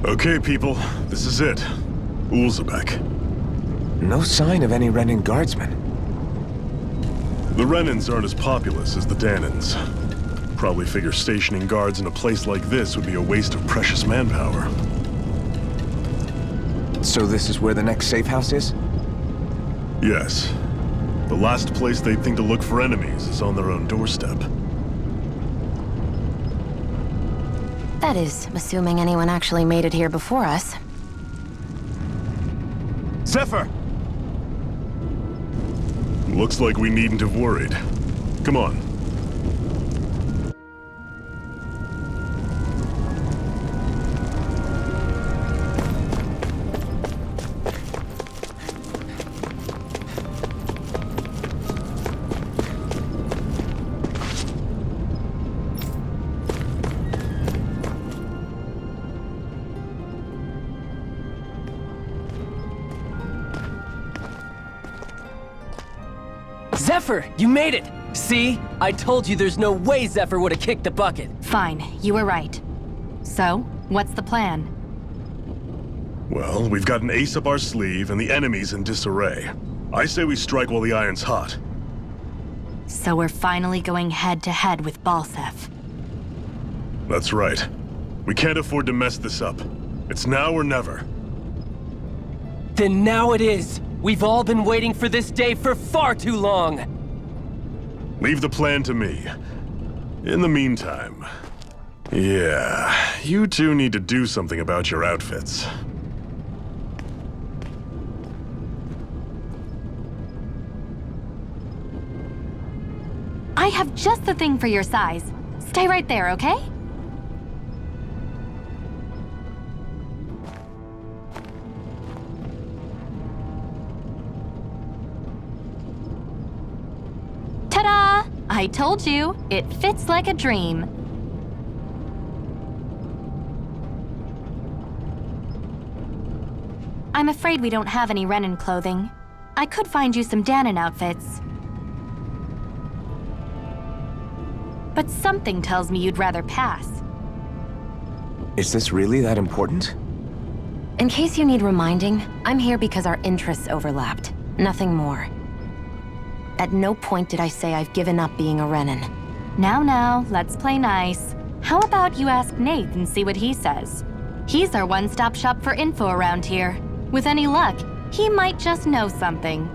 Okay, people, this is it. Ulzebek. No sign of any Renan guardsmen. The Renans aren't as populous as the Dahnans. Probably figure stationing guards in a place like this would be a waste of precious manpower. So this is where the next safe house is? Yes. The last place they'd think to look for enemies is on their own doorstep. That is, assuming anyone actually made it here before us. Zephyr! Looks like we needn't have worried. Come on. Zephyr, you made it! See? I told you there's no way Zephyr would have kicked the bucket. Fine, you were right. So, what's the plan? Well, we've got an ace up our sleeve and the enemy's in disarray. I say we strike while the iron's hot. So we're finally going head-to-head with Balsef. That's right. We can't afford to mess this up. It's now or never. Then now it is! We've all been waiting for this day for far too long! Leave the plan to me. In the meantime... Yeah, you two need to do something about your outfits. I have just the thing for your size. Stay right there, okay? Ta-da! I told you, it fits like a dream. I'm afraid we don't have any Renan clothing. I could find you some Dahnan outfits. But something tells me you'd rather pass. Is this really that important? In case you need reminding, I'm here because our interests overlapped. Nothing more. At no point did I say I've given up being a Renan. Now, let's play nice. How about you ask Nate and see what he says? He's our one-stop shop for info around here. With any luck, he might just know something.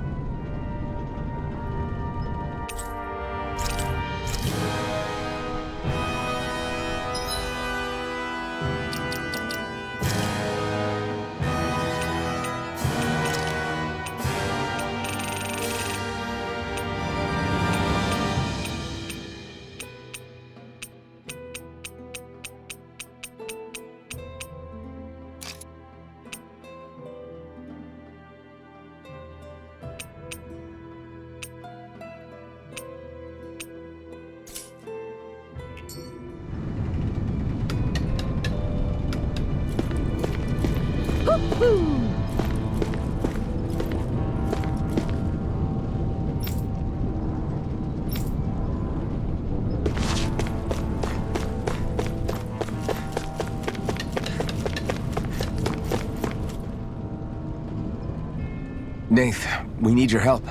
Nath, we need your help.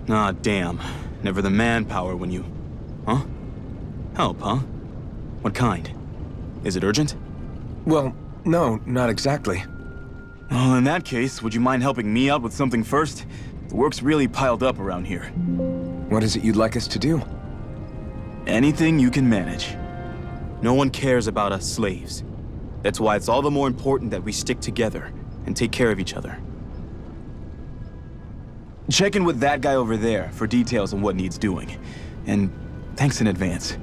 Ah, damn. Never the manpower when you... Huh? Help, huh? What kind? Is it urgent? Well, no, not exactly. Well, in that case, would you mind helping me out with something first? The work's really piled up around here. What is it you'd like us to do? Anything you can manage. No one cares about us slaves. That's why it's all the more important that we stick together and take care of each other. Check in with that guy over there for details on what needs doing. And thanks in advance.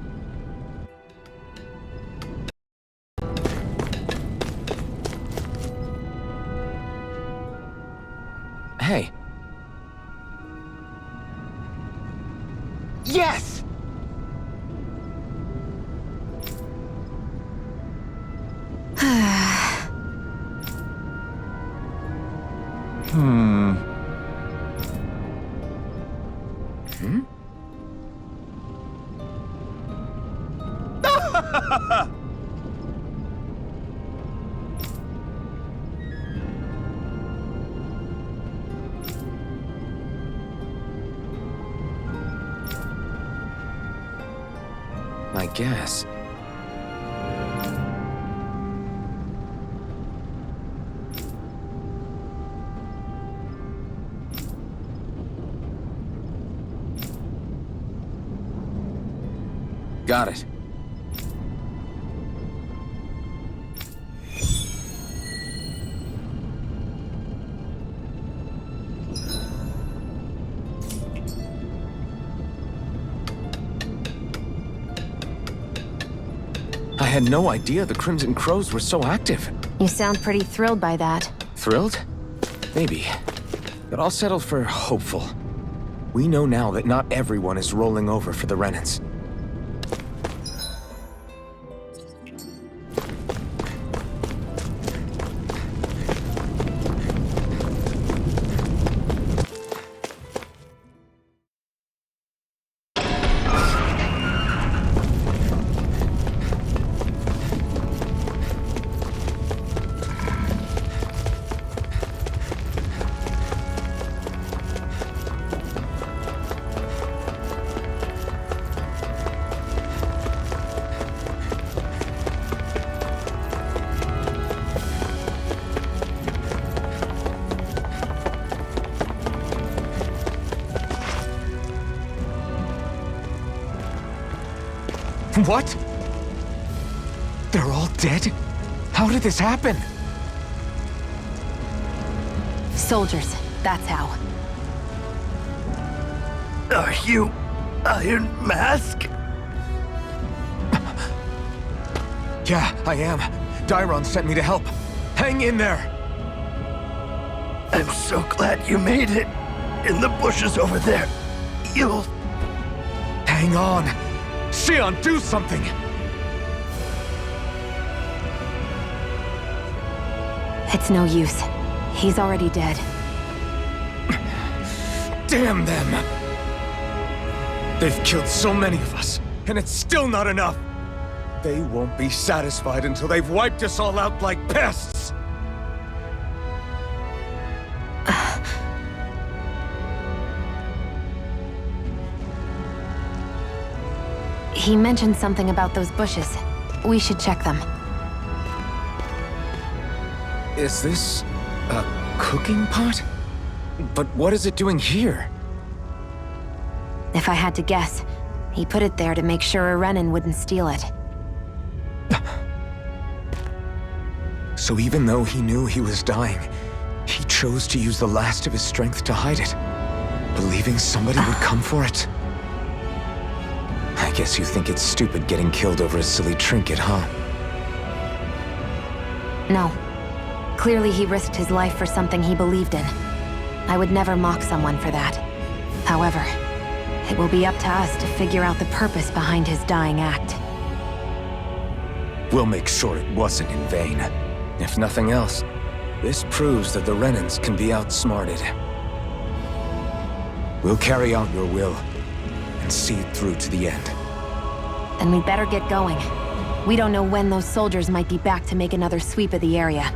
Hey. Yes! I guess. Got it. I had no idea the Crimson Crows were so active. You sound pretty thrilled by that. Thrilled? Maybe. But I'll settle for hopeful. We know now that not everyone is rolling over for the Renans. What? They're all dead? How did this happen? Soldiers, that's how. Are you Iron Mask? Yeah, I am. Dairon sent me to help. Hang in there! I'm so glad you made it. In the bushes over there. You'll... Hang on! Xion, do something! It's no use. He's already dead. Damn them! They've killed so many of us, and it's still not enough! They won't be satisfied until they've wiped us all out like pests! He mentioned something about those bushes. We should check them. Is this a cooking pot? But what is it doing here? If I had to guess, he put it there to make sure a Renan wouldn't steal it. So even though he knew he was dying, he chose to use the last of his strength to hide it, believing somebody would come for it. I guess you think it's stupid getting killed over a silly trinket, huh? No. Clearly he risked his life for something he believed in. I would never mock someone for that. However, it will be up to us to figure out the purpose behind his dying act. We'll make sure it wasn't in vain. If nothing else, this proves that the Renans can be outsmarted. We'll carry out your will and see it through to the end. Then we'd better get going. We don't know when those soldiers might be back to make another sweep of the area.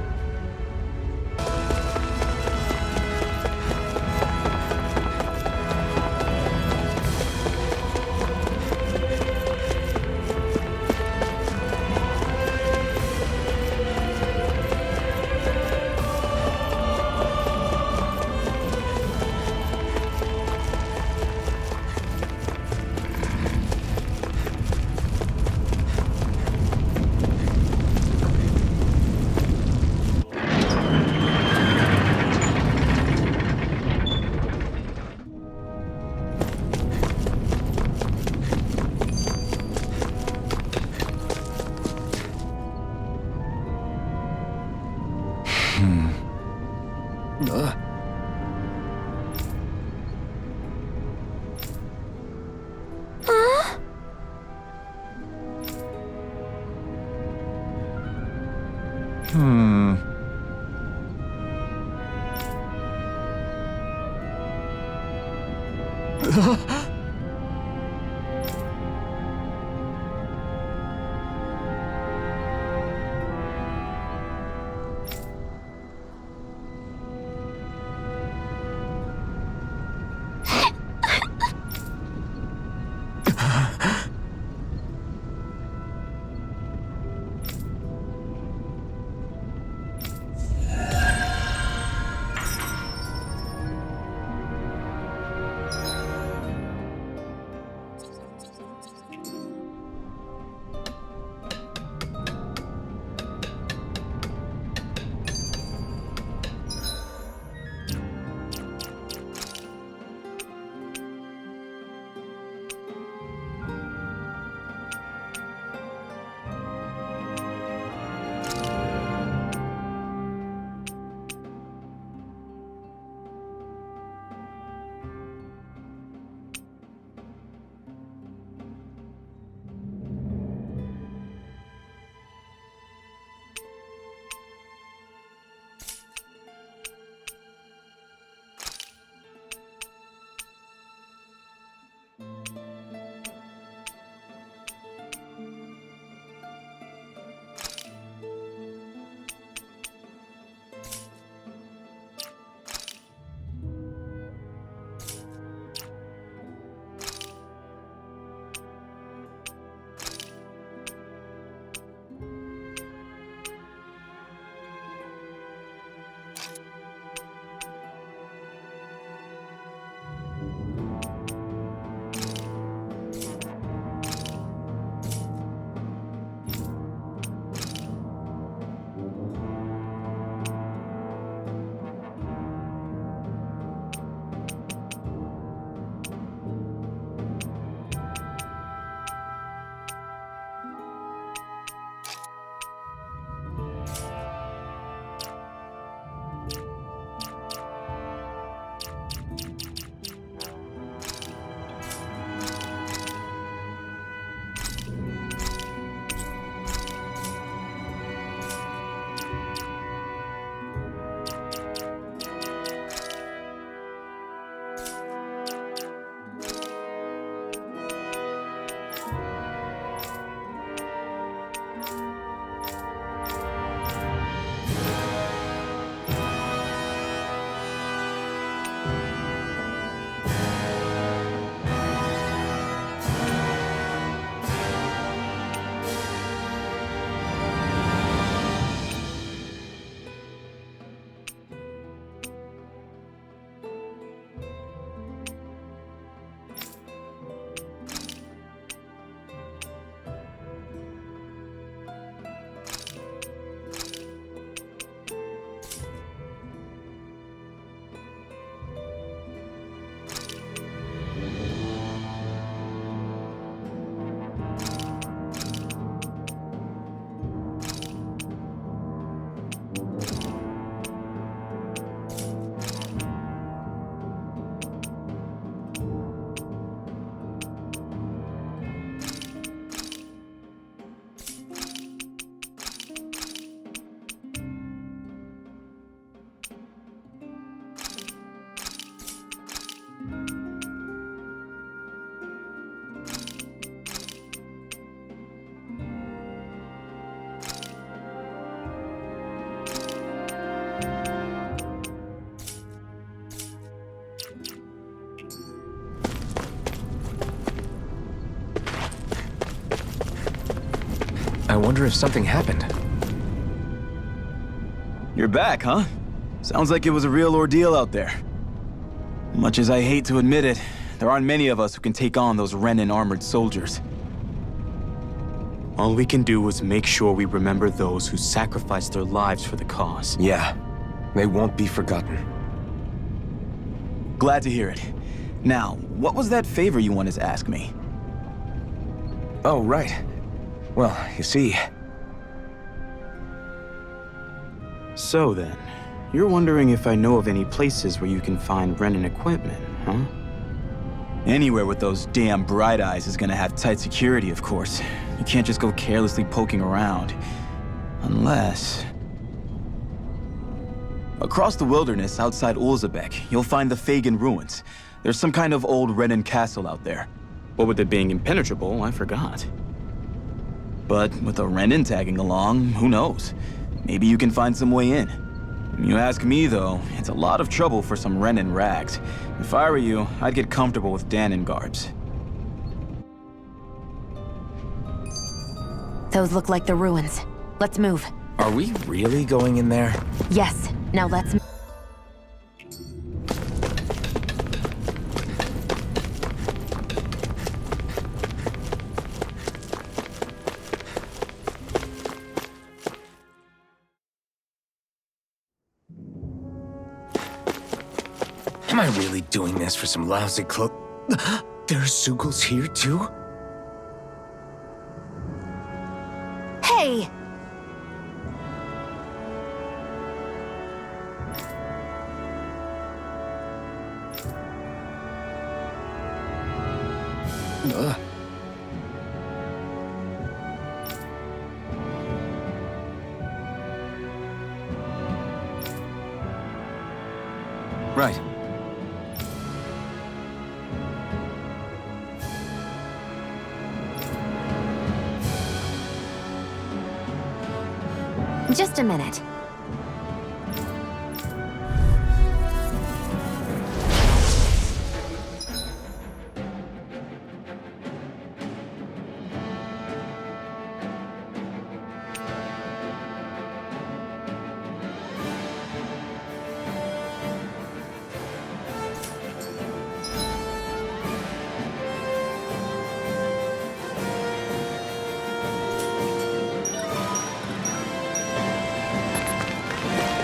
I wonder if something happened. You're back, huh? Sounds like it was a real ordeal out there. Much as I hate to admit it, there aren't many of us who can take on those Renan armored soldiers. All we can do is make sure we remember those who sacrificed their lives for the cause. Yeah, they won't be forgotten. Glad to hear it. Now, what was that favor you wanted to ask me? Oh, right. Well, you see... So then, you're wondering if I know of any places where you can find Renan equipment, huh? Anywhere with those damn bright eyes is gonna have tight security, of course. You can't just go carelessly poking around. Unless... Across the wilderness outside Ulzebek, you'll find the Fagin ruins. There's some kind of old Renan castle out there. What with it being impenetrable, I forgot. But with a Renan tagging along, who knows? Maybe you can find some way in. You ask me, though, it's a lot of trouble for some Renan rags. If I were you, I'd get comfortable with Dahnan garbs. Those look like the ruins. Let's move. Are we really going in there? Yes. Now let's... Am I really doing this for some lousy clo- There's Zugals here too? Hey! Right. Just a minute.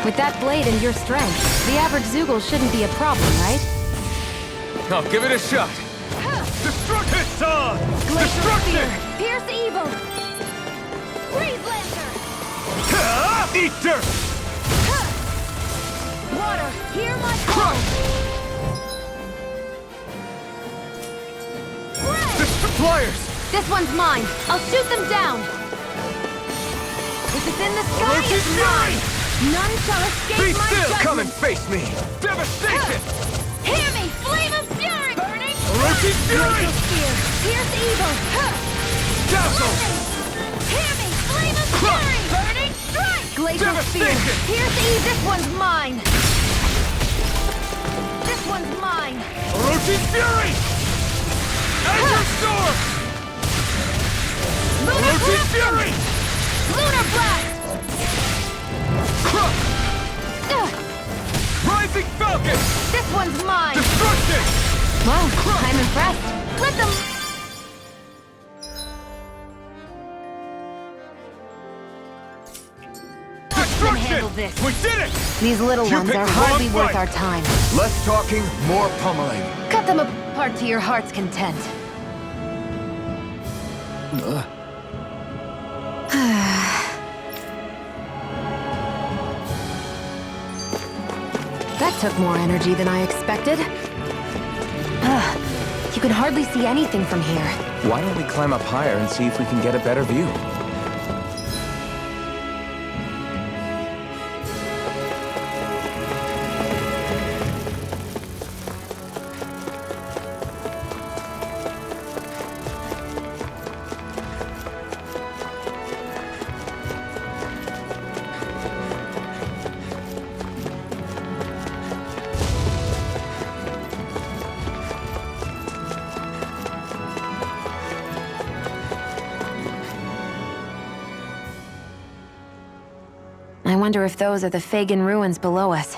With that blade and your strength, the average Zugal shouldn't be a problem, right? I'll give it a shot. Destruction! Destruction! Pierce evil! Breeze Lancer! Eat dirt! Water, hear my call! Flyers! This one's mine. I'll shoot them down. If it's in the sky, Orochi's it's mine. None shall escape Be my still! judgment. Come and face me! Devastation! Hear me! Flame of fury! Burning! Orochi's fury! Glacial spear! Pierce evil! Dazzle! Hear me! Flame of fury! Burning strike! Glacial spear! Devastation! Pierce eve! This one's mine! This one's mine! Orochi's fury! Azure storm! Lunar Orochi's blast! fury! Lunar blast! Rising Falcon! This one's mine! Destruction! Wow, I'm impressed. Let them... Destruction! handle this. We did it! These little You ones picked are the hardly wrong worth fight. our time. Less talking, more pummeling. Cut them apart to your heart's content. That took more energy than I expected. You can hardly see anything from here. Why don't we climb up higher and see if we can get a better view? I wonder if those are the Fagin ruins below us.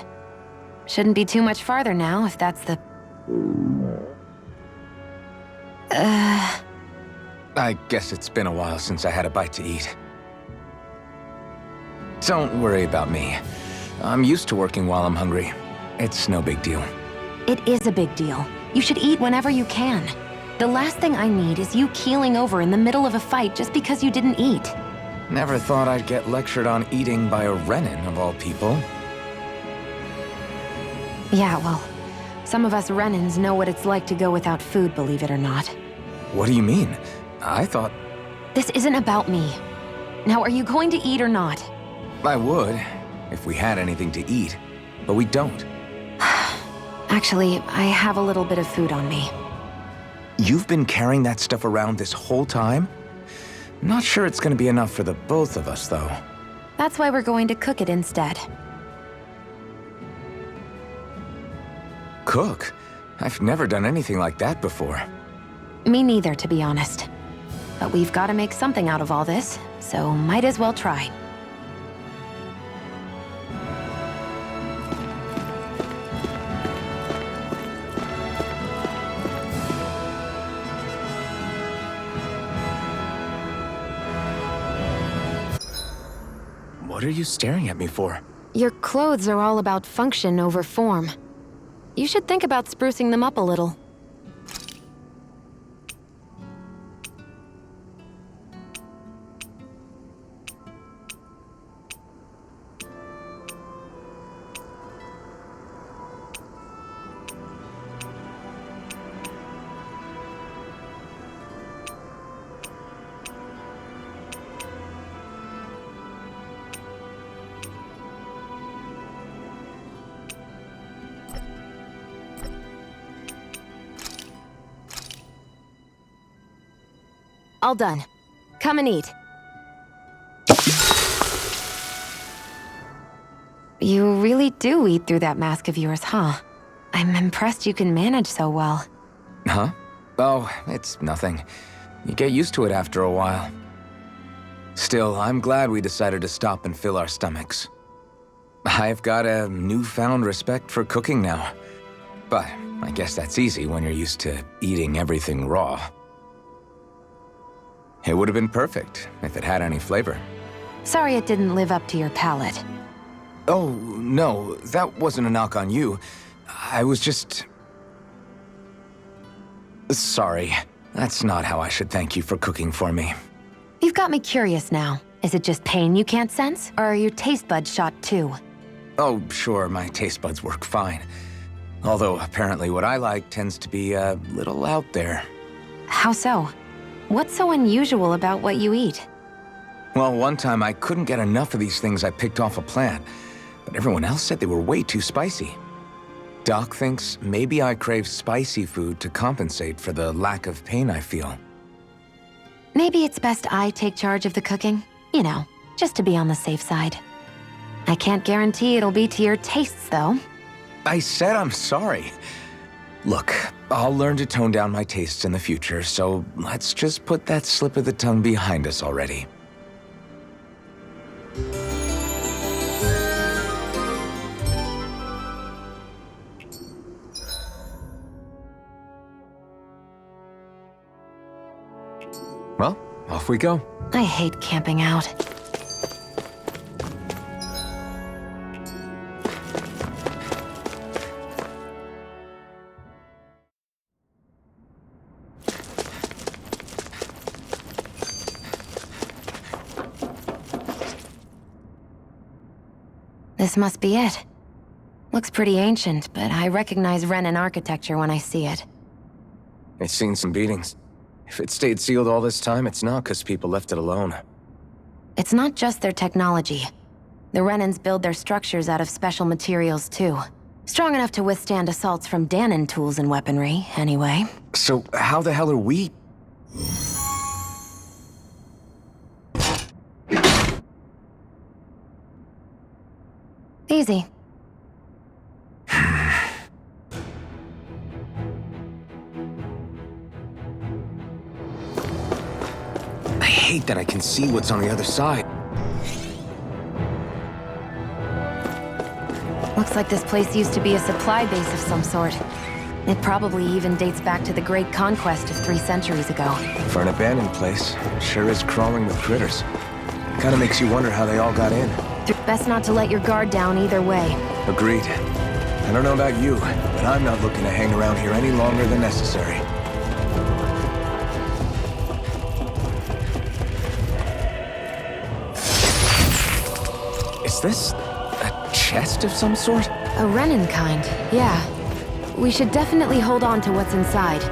Shouldn't be too much farther now, if that's the... I guess it's been a while since I had a bite to eat. Don't worry about me. I'm used to working while I'm hungry. It's no big deal. It is a big deal. You should eat whenever you can. The last thing I need is you keeling over in the middle of a fight just because you didn't eat. Never thought I'd get lectured on eating by a Renan, of all people. Yeah, well, some of us Renans know what it's like to go without food, believe it or not. What do you mean? I thought... This isn't about me. Now, are you going to eat or not? I would, if we had anything to eat. but we don't. Actually, I have a little bit of food on me. You've been carrying that stuff around this whole time? Not sure it's gonna be enough for the both of us, though. That's why we're going to cook it instead. Cook? I've never done anything like that before. Me neither, to be honest. But we've got to make something out of all this, so might as well try. What are you staring at me for? Your clothes are all about function over form. You should think about sprucing them up a little. All done. Come and eat. You really do eat through that mask of yours, huh? I'm impressed you can manage so well. Huh? Oh, it's nothing. You get used to it after a while. Still, I'm glad we decided to stop and fill our stomachs. I've got a newfound respect for cooking now. But I guess that's easy when you're used to eating everything raw. It would have been perfect if it had any flavor. Sorry it didn't live up to your palate. Oh, no, that wasn't a knock on you. I was just... Sorry. That's not how I should thank you for cooking for me. You've got me curious now. Is it just pain you can't sense, or are your taste buds shot too? Oh, sure, my taste buds work fine. Although apparently what I like tends to be a little out there. How so? What's so unusual about what you eat? Well, one time I couldn't get enough of these things I picked off a plant, but everyone else said they were way too spicy. Doc thinks maybe I crave spicy food to compensate for the lack of pain I feel. Maybe it's best I take charge of the cooking. You know, just to be on the safe side. I can't guarantee it'll be to your tastes, though. I said I'm sorry. Look, I'll learn to tone down my tastes in the future, so let's just put that slip of the tongue behind us already. Well, off we go. I hate camping out. This must be it. Looks pretty ancient, but I recognize Renan architecture when I see it. It's seen some beatings. If it stayed sealed all this time, it's not because people left it alone. It's not just their technology. The Renans build their structures out of special materials, too. Strong enough to withstand assaults from Dahnan tools and weaponry, anyway. So how the hell are we... Easy. I hate that I can see what's on the other side. Looks like this place used to be a supply base of some sort. It probably even dates back to the Great Conquest of 3 centuries ago. For an abandoned place, sure is crawling with critters. Kinda makes you wonder how they all got in. Best not to let your guard down either way. Agreed. I don't know about you, but I'm not looking to hang around here any longer than necessary. Is this a chest of some sort? A Renan kind, yeah. We should definitely hold on to what's inside.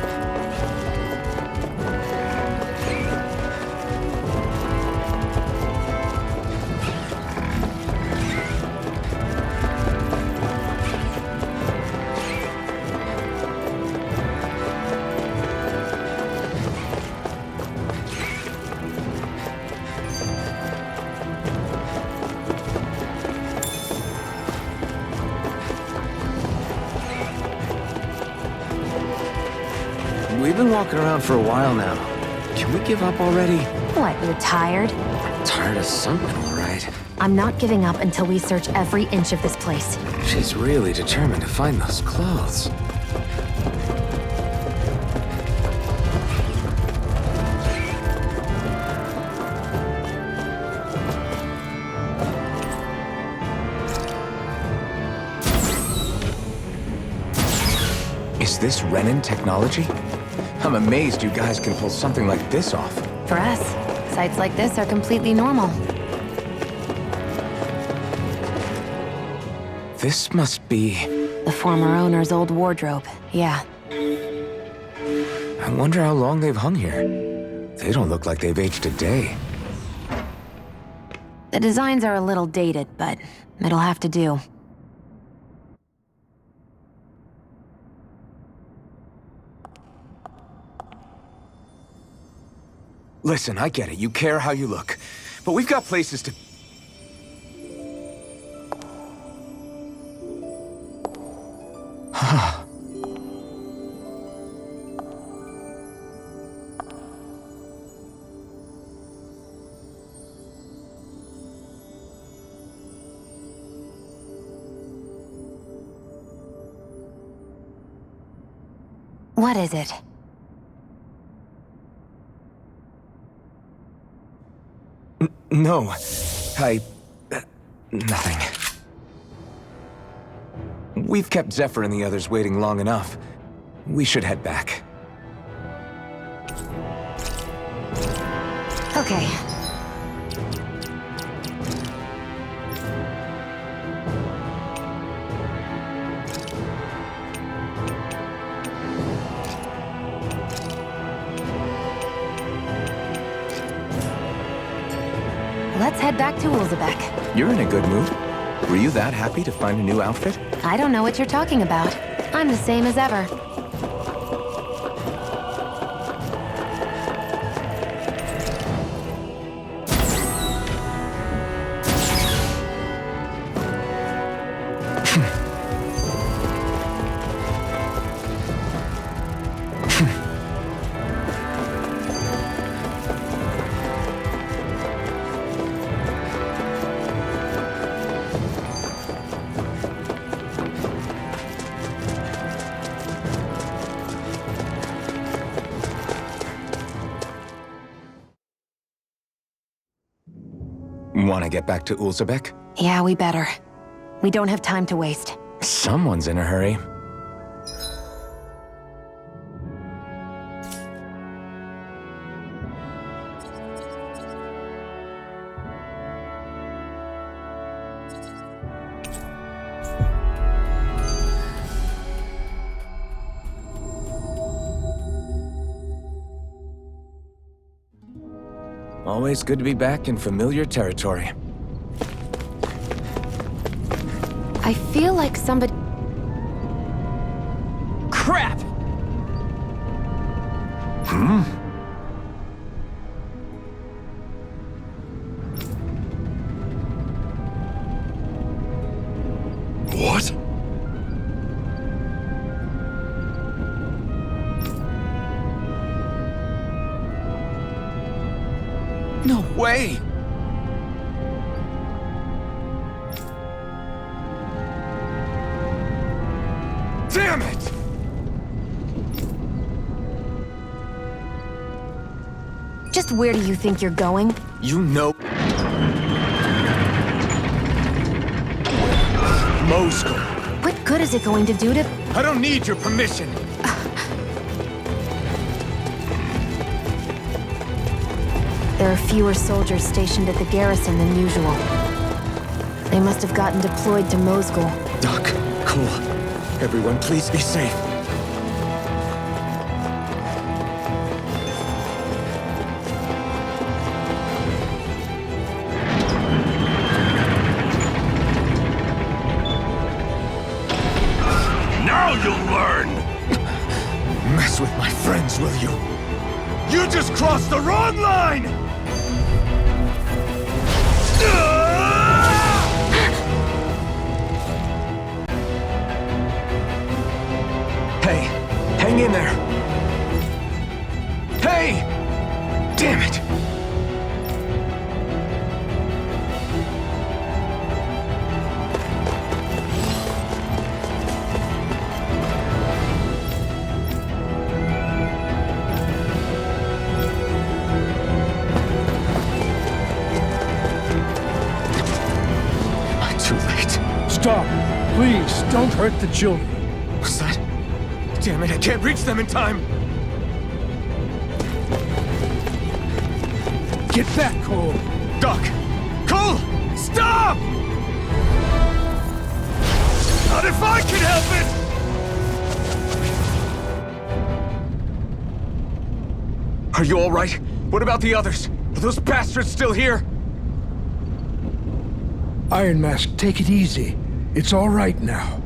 We've been walking around for a while now. Can we give up already? What, you're tired? Tired of something, all right. I'm not giving up until we search every inch of this place. She's really determined to find those clothes. Is this Renan technology? I'm amazed you guys can pull something like this off. For us, sites like this are completely normal. This must be... The former owner's old wardrobe, yeah. I wonder how long they've hung here. They don't look like they've aged a day. The designs are a little dated, but it'll have to do. Listen, I get it. You care how you look. But we've got places to... What is it? No. Nothing. We've kept Zephyr and the others waiting long enough. We should head back. Okay. Let's head back to Ulzebek. You're in a good mood. Were you that happy to find a new outfit? I don't know what you're talking about. I'm the same as ever. Want to get back to Ulzebek? Yeah, we better. We don't have time to waste. Someone's in a hurry. Always good to be back in familiar territory. I feel like somebody... Crap! Hmm? What? No way! Damn it! Just where do you think you're going? You know... Moscow. What good is it going to do to... I don't need your permission. There are fewer soldiers stationed at the garrison than usual. They must have gotten deployed to Moscow. Doc, Cole, everyone please be safe. Now you'll learn! Mess with my friends, will you? You just crossed the wrong line! Stop! Please, don't hurt the children. What's that? Damn it, I can't reach them in time! Get back, Cole! Doc! Cole! Stop! Not if I can help it! Are you all right? What about the others? Are those bastards still here? Iron Mask, take it easy. It's all right now.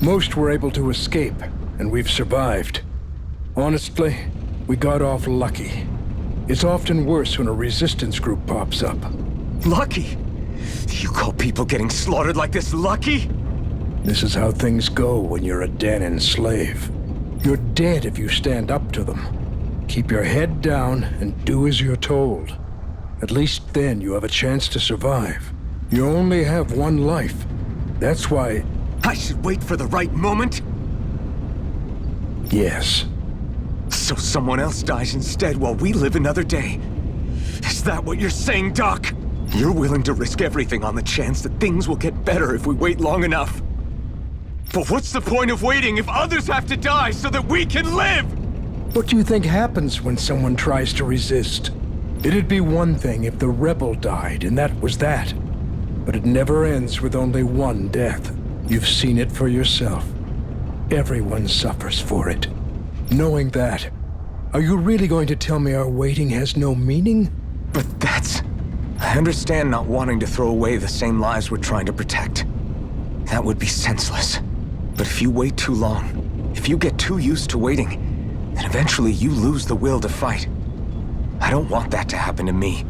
Most were able to escape, and we've survived. Honestly, we got off lucky. It's often worse when a resistance group pops up. Lucky? You call people getting slaughtered like this lucky? This is how things go when you're a Dahnan slave. You're dead if you stand up to them. Keep your head down and do as you're told. At least then you have a chance to survive. You only have one life. That's why... I should wait for the right moment? Yes. So someone else dies instead while we live another day. Is that what you're saying, Doc? You're willing to risk everything on the chance that things will get better if we wait long enough. But what's the point of waiting if others have to die so that we can live? What do you think happens when someone tries to resist? It'd be one thing if the rebel died, and that was that. But it never ends with only one death. You've seen it for yourself. Everyone suffers for it. Knowing that, are you really going to tell me our waiting has no meaning? But that's... I understand not wanting to throw away the same lives we're trying to protect. That would be senseless. But if you wait too long, if you get too used to waiting, then eventually you lose the will to fight. I don't want that to happen to me.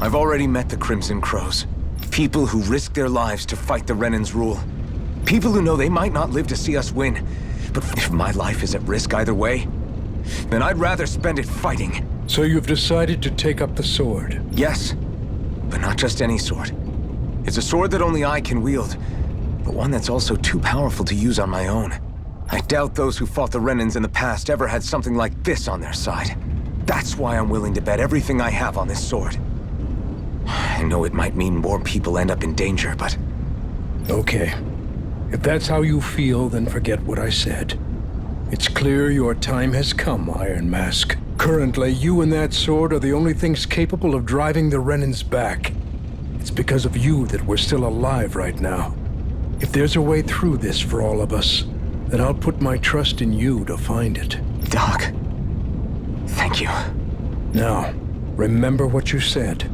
I've already met the Crimson Crows. People who risk their lives to fight the Renans' rule. People who know they might not live to see us win. But if my life is at risk either way, then I'd rather spend it fighting. So you've decided to take up the sword? Yes, but not just any sword. It's a sword that only I can wield, but one that's also too powerful to use on my own. I doubt those who fought the Renans in the past ever had something like this on their side. That's why I'm willing to bet everything I have on this sword. I know it might mean more people end up in danger, but... Okay. If that's how you feel, then forget what I said. It's clear your time has come, Iron Mask. Currently, you and that sword are the only things capable of driving the Renans back. It's because of you that we're still alive right now. If there's a way through this for all of us, then I'll put my trust in you to find it. Doc, thank you. Now, remember what you said.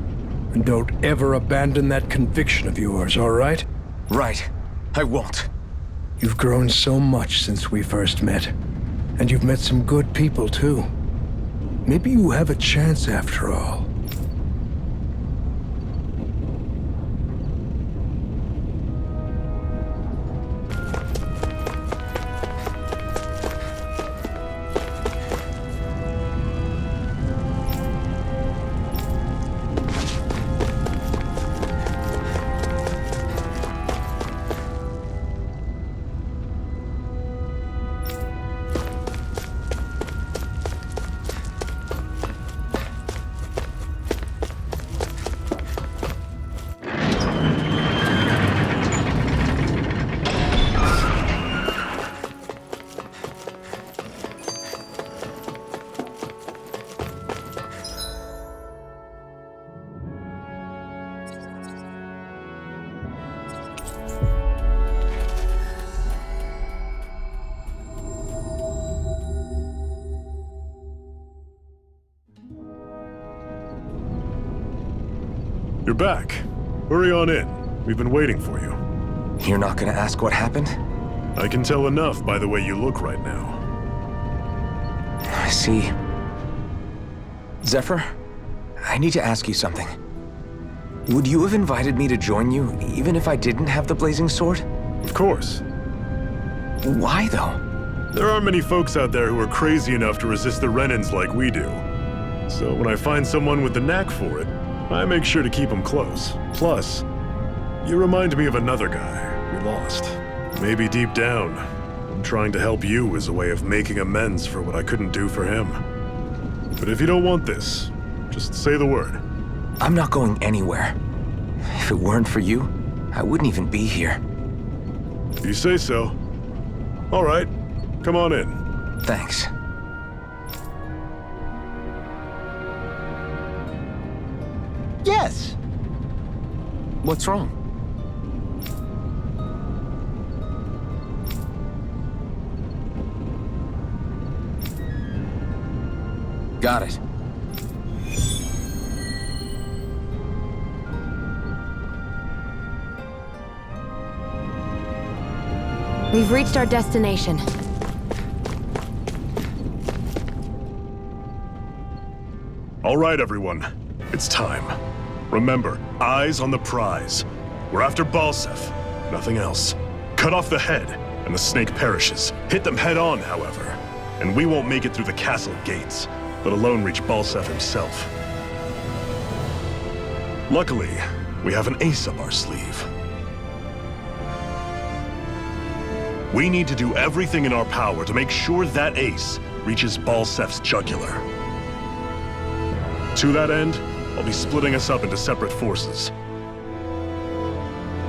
And don't ever abandon that conviction of yours, all right? Right. I won't. You've grown so much since we first met. And you've met some good people, too. Maybe you have a chance after all. You're back. Hurry on in. We've been waiting for you. You're not gonna ask what happened? I can tell enough by the way you look right now. I see. Zephyr, I need to ask you something. Would you have invited me to join you, even if I didn't have the blazing sword? Of course. Why, though? There aren't many folks out there who are crazy enough to resist the Renans like we do. So when I find someone with the knack for it, I make sure to keep him close. Plus, you remind me of another guy we lost. Maybe deep down, I'm trying to help you as a way of making amends for what I couldn't do for him. But if you don't want this, just say the word. I'm not going anywhere. If it weren't for you, I wouldn't even be here. You say so. All right, come on in. Thanks. Yes. What's wrong? Got it. We've reached our destination. All right, everyone. It's time. Remember, eyes on the prize. We're after Balsef, nothing else. Cut off the head, and the snake perishes. Hit them head on, however, and we won't make it through the castle gates, let alone reach Balsef himself. Luckily, we have an ace up our sleeve. We need to do everything in our power to make sure that ace reaches Balsef's jugular. To that end, I'll be splitting us up into separate forces.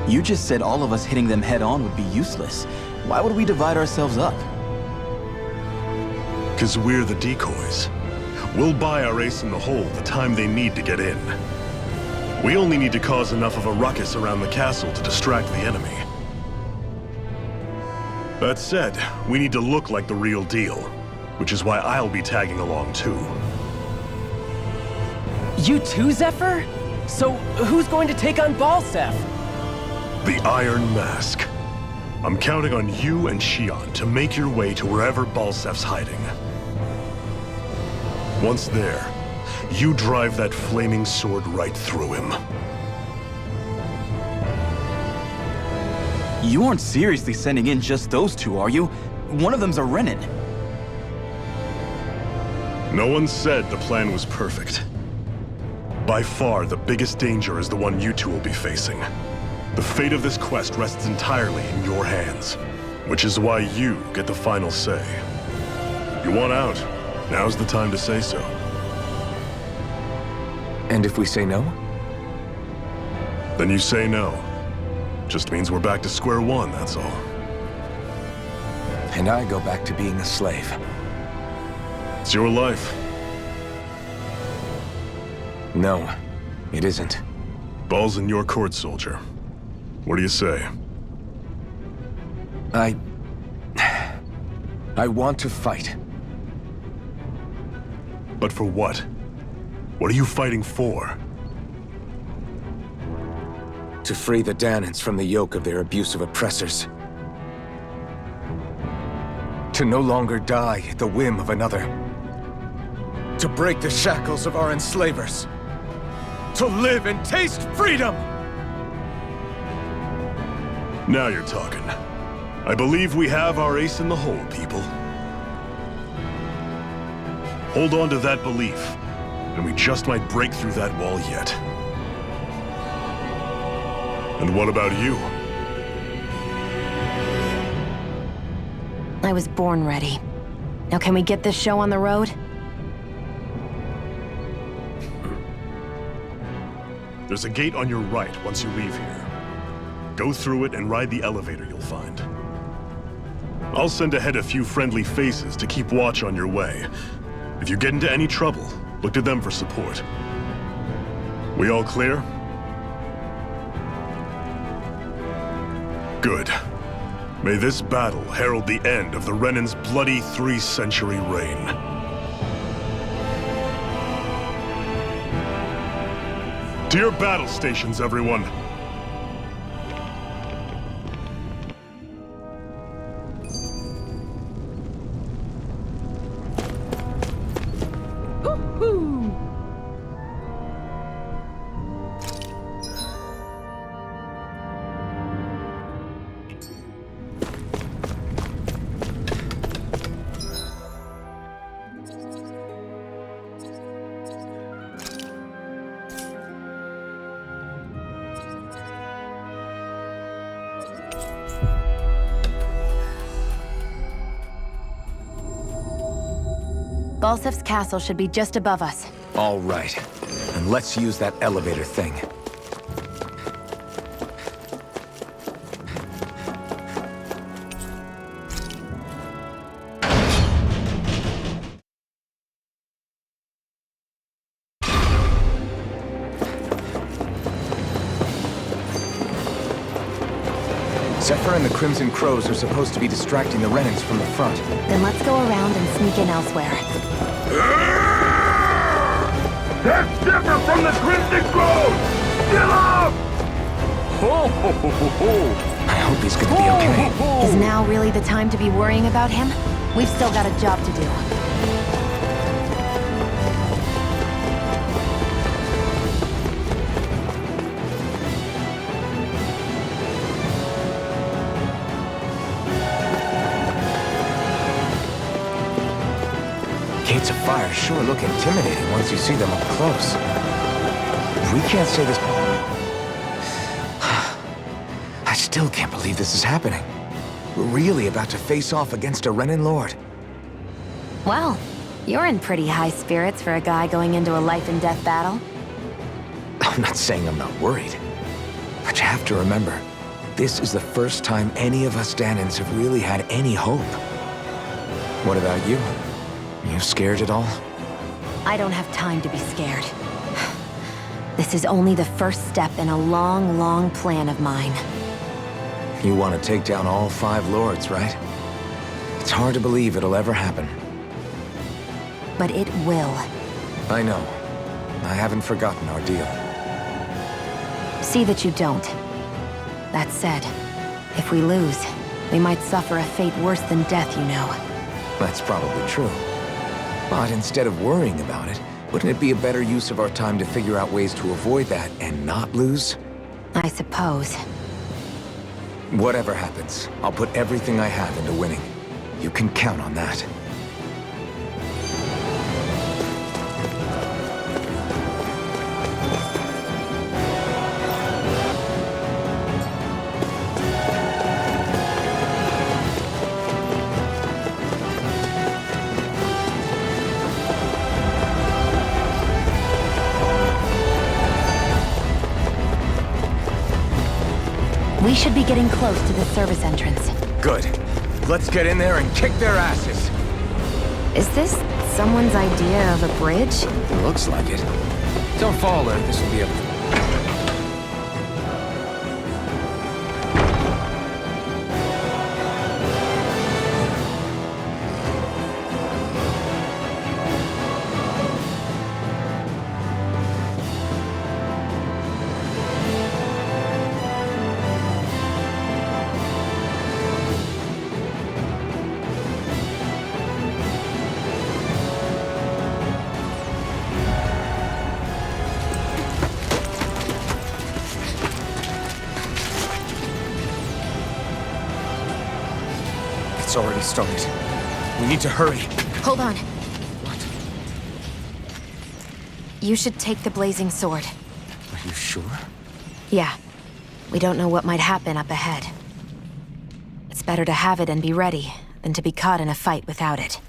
You just said all of us hitting them head-on would be useless. Why would we divide ourselves up? 'Cause we're the decoys. We'll buy our ace in the hole the time they need to get in. We only need to cause enough of a ruckus around the castle to distract the enemy. That said, we need to look like the real deal, which is why I'll be tagging along too. You too, Zephyr? So, who's going to take on Balsef? The Iron Mask. I'm counting on you and Xion to make your way to wherever Balsef's hiding. Once there, you drive that flaming sword right through him. You aren't seriously sending in just those two, are you? One of them's a Renan. No one said the plan was perfect. By far, the biggest danger is the one you two will be facing. The fate of this quest rests entirely in your hands, which is why you get the final say. You want out, now's the time to say so. And if we say no? Then you say no. Just means we're back to square one, that's all. And I go back to being a slave. It's your life. No, it isn't. Ball's in your court, soldier. What do you say? I want to fight. But for what? What are you fighting for? To free the Dahnans from the yoke of their abusive oppressors. To no longer die at the whim of another. To break the shackles of our enslavers. To live and taste freedom! Now you're talking. I believe we have our ace in the hole, people. Hold on to that belief, and we just might break through that wall yet. And what about you? I was born ready. Now can we get this show on the road? There's a gate on your right once you leave here. Go through it and ride the elevator you'll find. I'll send ahead a few friendly faces to keep watch on your way. If you get into any trouble, look to them for support. We all clear? Good. May this battle herald the end of the Renans' bloody 3-century reign. To your battle stations, everyone! Balsef's castle should be just above us. All right. And let's use that elevator thing. Zephyr and the Crimson Crows are supposed to be distracting the Renans from the front. Then let's go around and sneak in elsewhere. That's different from the Crimson Crows! Get up! Ho, ho, ho, ho, ho. I hope he's gonna be okay. Is now really the time to be worrying about him? We've still got a job to do. Gates of fire sure look intimidating once you see them up close. We can't say this... I still can't believe this is happening. We're really about to face off against a Renan Lord. Well, you're in pretty high spirits for a guy going into a life-and-death battle. I'm not saying I'm not worried. But you have to remember, this is the first time any of us Dahnans have really had any hope. What about you? You scared at all? I don't have time to be scared. This is only the first step in a long, long plan of mine. You want to take down all 5 lords, right? It's hard to believe it'll ever happen. But it will. I know. I haven't forgotten our deal. See that you don't. That said, if we lose, we might suffer a fate worse than death, you know. That's probably true. But instead of worrying about it, wouldn't it be a better use of our time to figure out ways to avoid that and not lose? I suppose. Whatever happens, I'll put everything I have into winning. You can count on that. We should be getting close to the service entrance. Good. Let's get in there and kick their asses. Is this someone's idea of a bridge? Looks like it. Don't fall in. This will be a... It's already started. We need to hurry. Hold on. What? You should take the blazing sword. Are you sure? Yeah. We don't know what might happen up ahead. It's better to have it and be ready than to be caught in a fight without it.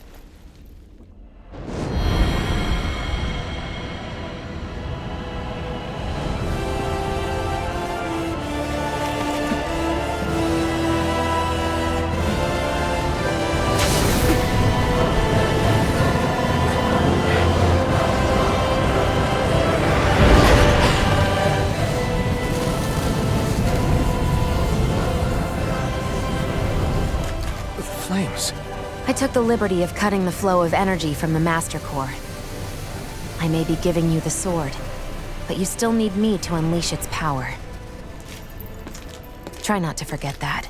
I took the liberty of cutting the flow of energy from the Master Core. I may be giving you the sword, but you still need me to unleash its power. Try not to forget that.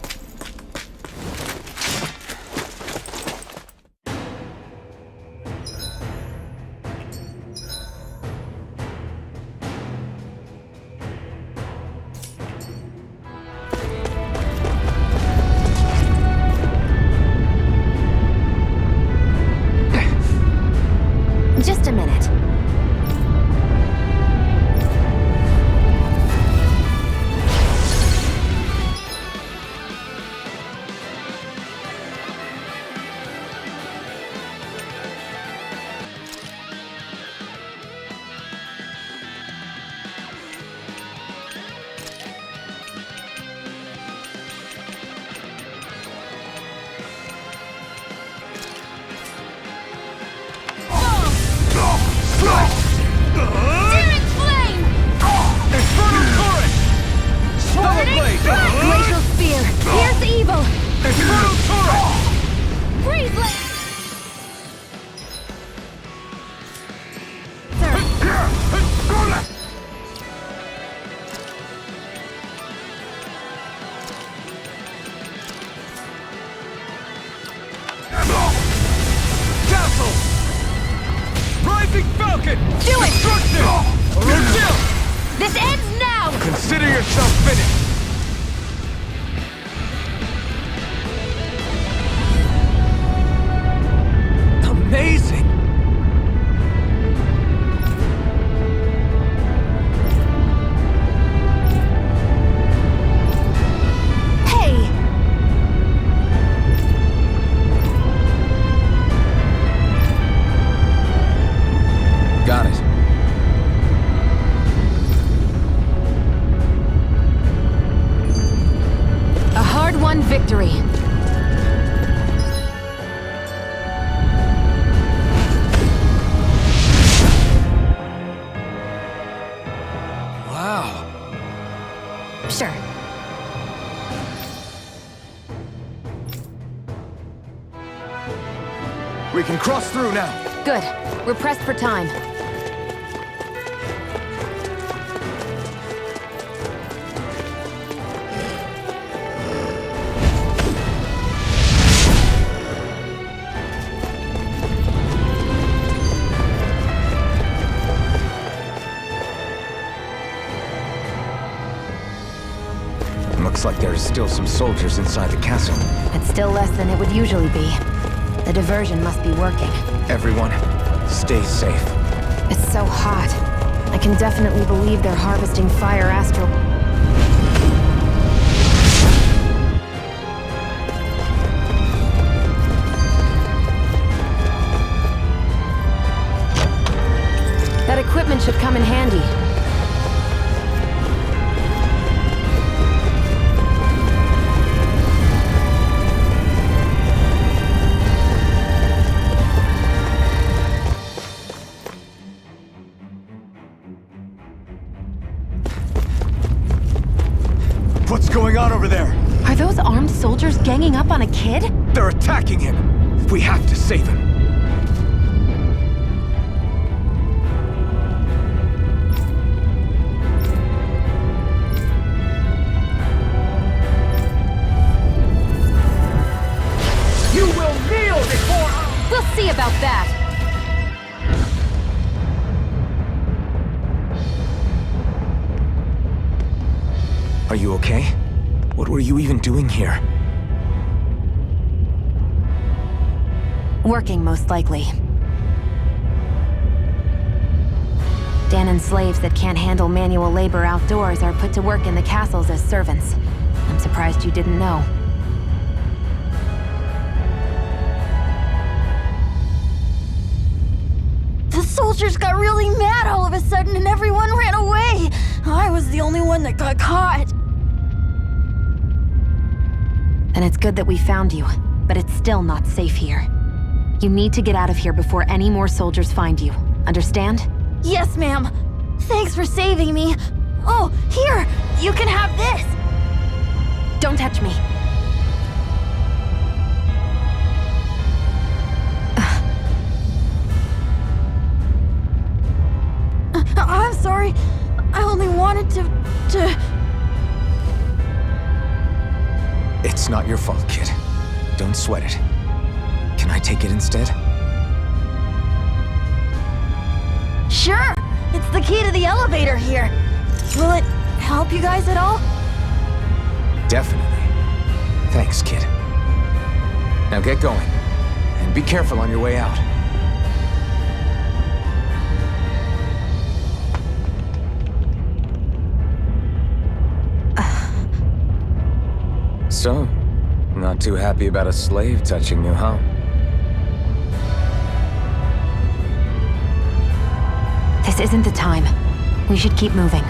Just a minute. This ends now! Consider yourself finished! Amazing! Hey! Got it. A hard-won victory. Wow. Sure. We can cross through now. Good. We're pressed for time. Looks like there's still some soldiers inside the castle. It's still less than it would usually be. The diversion must be working. Everyone, stay safe. It's so hot. I can definitely believe they're harvesting fire astral. That equipment should come in handy. What's going on over there? Are those armed soldiers ganging up on a kid? They're attacking him! We have to save him! You will kneel before I... We'll see about that! Are you okay? What were you even doing here? Working, most likely. Dahnan slaves that can't handle manual labor outdoors are put to work in the castles as servants. I'm surprised you didn't know. The soldiers got really mad all of a sudden and everyone ran away. I was the only one that got caught. And it's good that we found you, but it's still not safe here. You need to get out of here before any more soldiers find you. Understand? Yes, ma'am. Thanks for saving me. Oh, here! You can have this! Don't touch me. I'm sorry. I only wanted to... It's not your fault, kid. Don't sweat it. Can I take it instead? Sure! It's the key to the elevator here. Will it help you guys at all? Definitely. Thanks, kid. Now get going. And be careful on your way out. So, not too happy about a slave touching you, huh? This isn't the time. We should keep moving.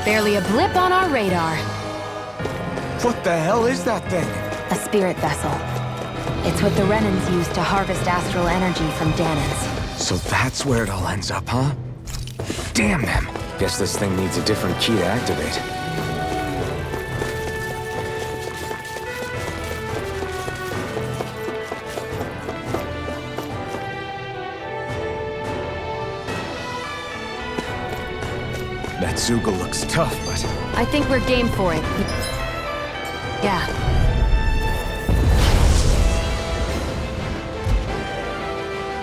Barely a blip on our radar. What the hell is that thing? A spirit vessel. It's what the Renans use to harvest astral energy from Dahnans. So that's where it all ends up, huh? Damn them! Guess this thing needs a different key to activate. That Zoogle looks tough, but... I think we're game for it. Yeah.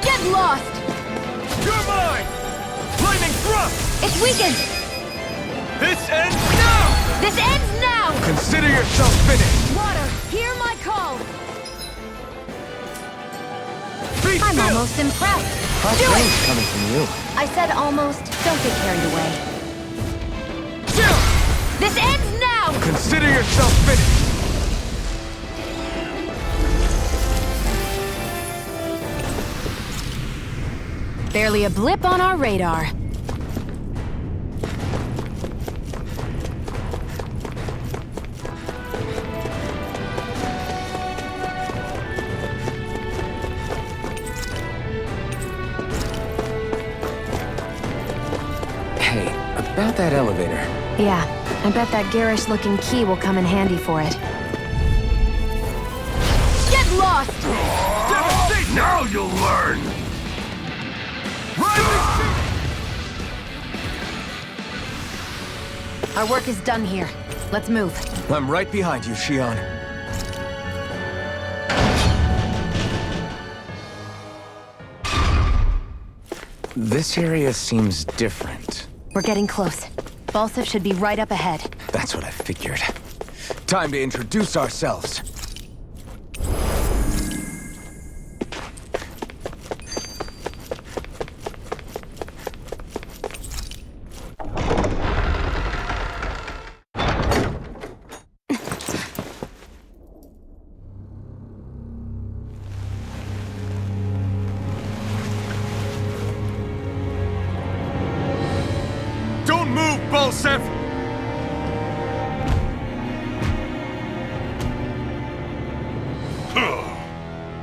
Get lost! You're mine! Flaming thrust! It's weakened! This ends now! This ends now! Consider yourself finished! Water, hear my call! Be I'm still! almost impressed. Hot Do things it! coming from you. I said almost. Don't get carried away. Chill! This ends now! Consider yourself finished! Barely a blip on our radar. Hey, about that elevator. Yeah, I bet that garish-looking key will come in handy for it. Get lost! Devastation! Now you'll learn! Our work is done here. Let's move. I'm right behind you, Shion. This area seems different. We're getting close. Balsif should be right up ahead. That's what I figured. Time to introduce ourselves. Don't move, Balsef!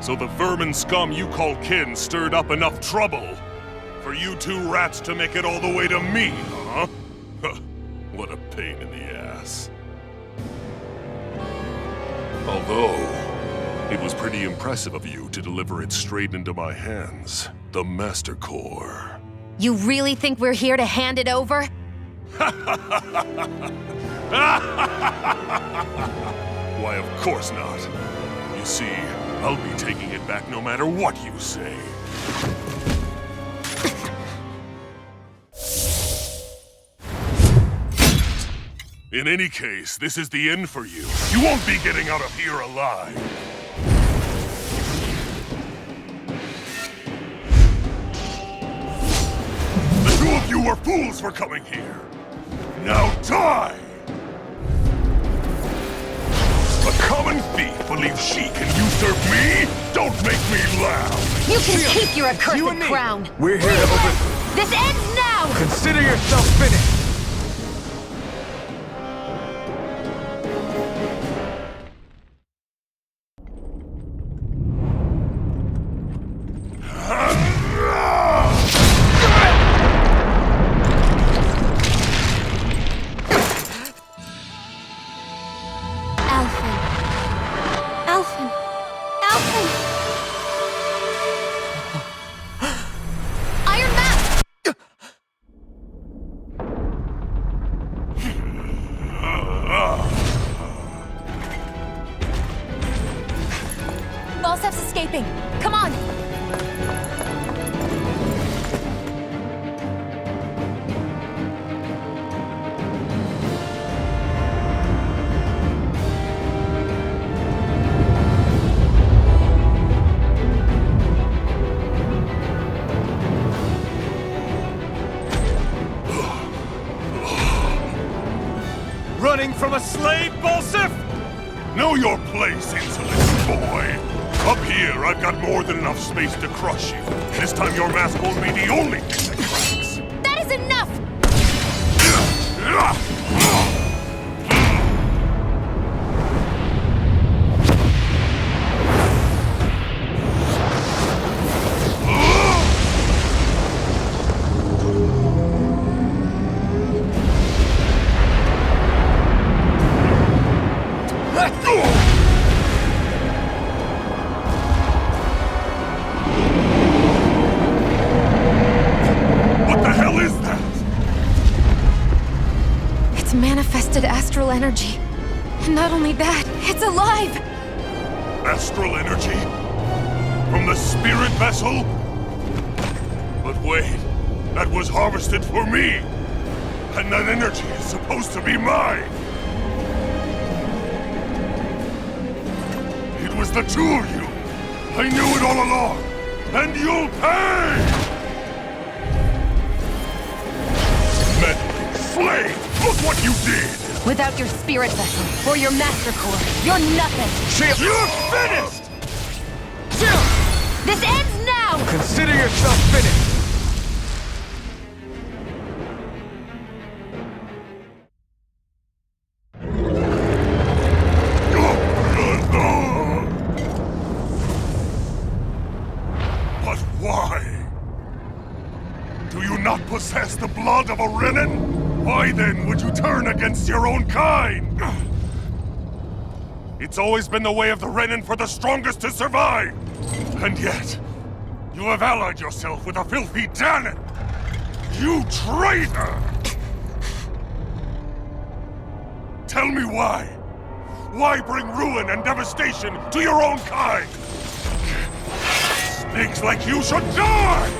So the vermin scum you call kin stirred up enough trouble for you two rats to make it all the way to me, huh? What a pain in the ass. Although, it was pretty impressive of you to deliver it straight into my hands. The Master Core. You really think we're here to hand it over? Why, of course not. You see, I'll be taking it back no matter what you say. In any case, this is the end for you. You won't be getting out of here alive. The two of you were fools for coming here. Now die! A common thief believes she can usurp me? Don't make me laugh! You can keep your accursed crown! We're here to open... This ends now! Consider yourself finished! Balsef's escaping! Come on! Running from a slave, Balsef? Know your place, insolent boy! Up here, I've got more than enough space to crush you. This time your mask won't be the only thing that cracks. That is enough! astral energy. And not only that, it's alive! Astral energy? From the spirit vessel? But wait, that was harvested for me! And that energy is supposed to be mine! It was the two of you! I knew it all along! And you'll pay! Meddling slave! Look what you did! Without your spirit vessel or your master core, you're nothing. You're finished! This ends now! Consider yourself finished! But why? Do you not possess the blood of a Renan? Why then would you turn against your own kind? It's always been the way of the Renan for the strongest to survive! And yet, you have allied yourself with a filthy Dahnan! You traitor! Tell me why? Why bring ruin and devastation to your own kind? Snakes like you should die!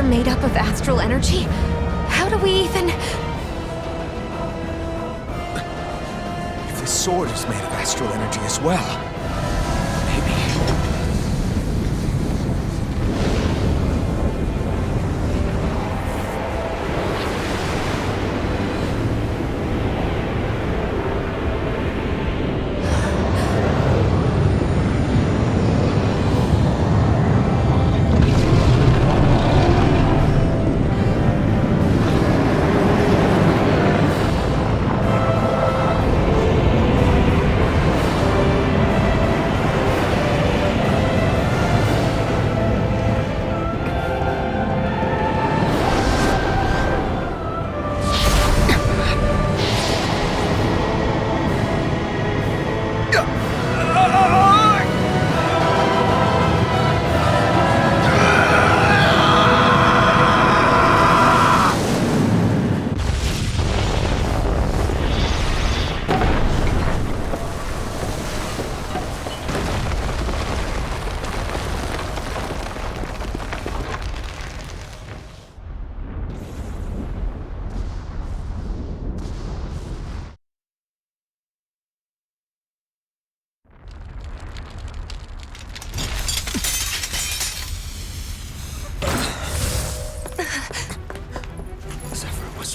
Made up of astral energy? How do we even... If the sword is made of astral energy as well, maybe...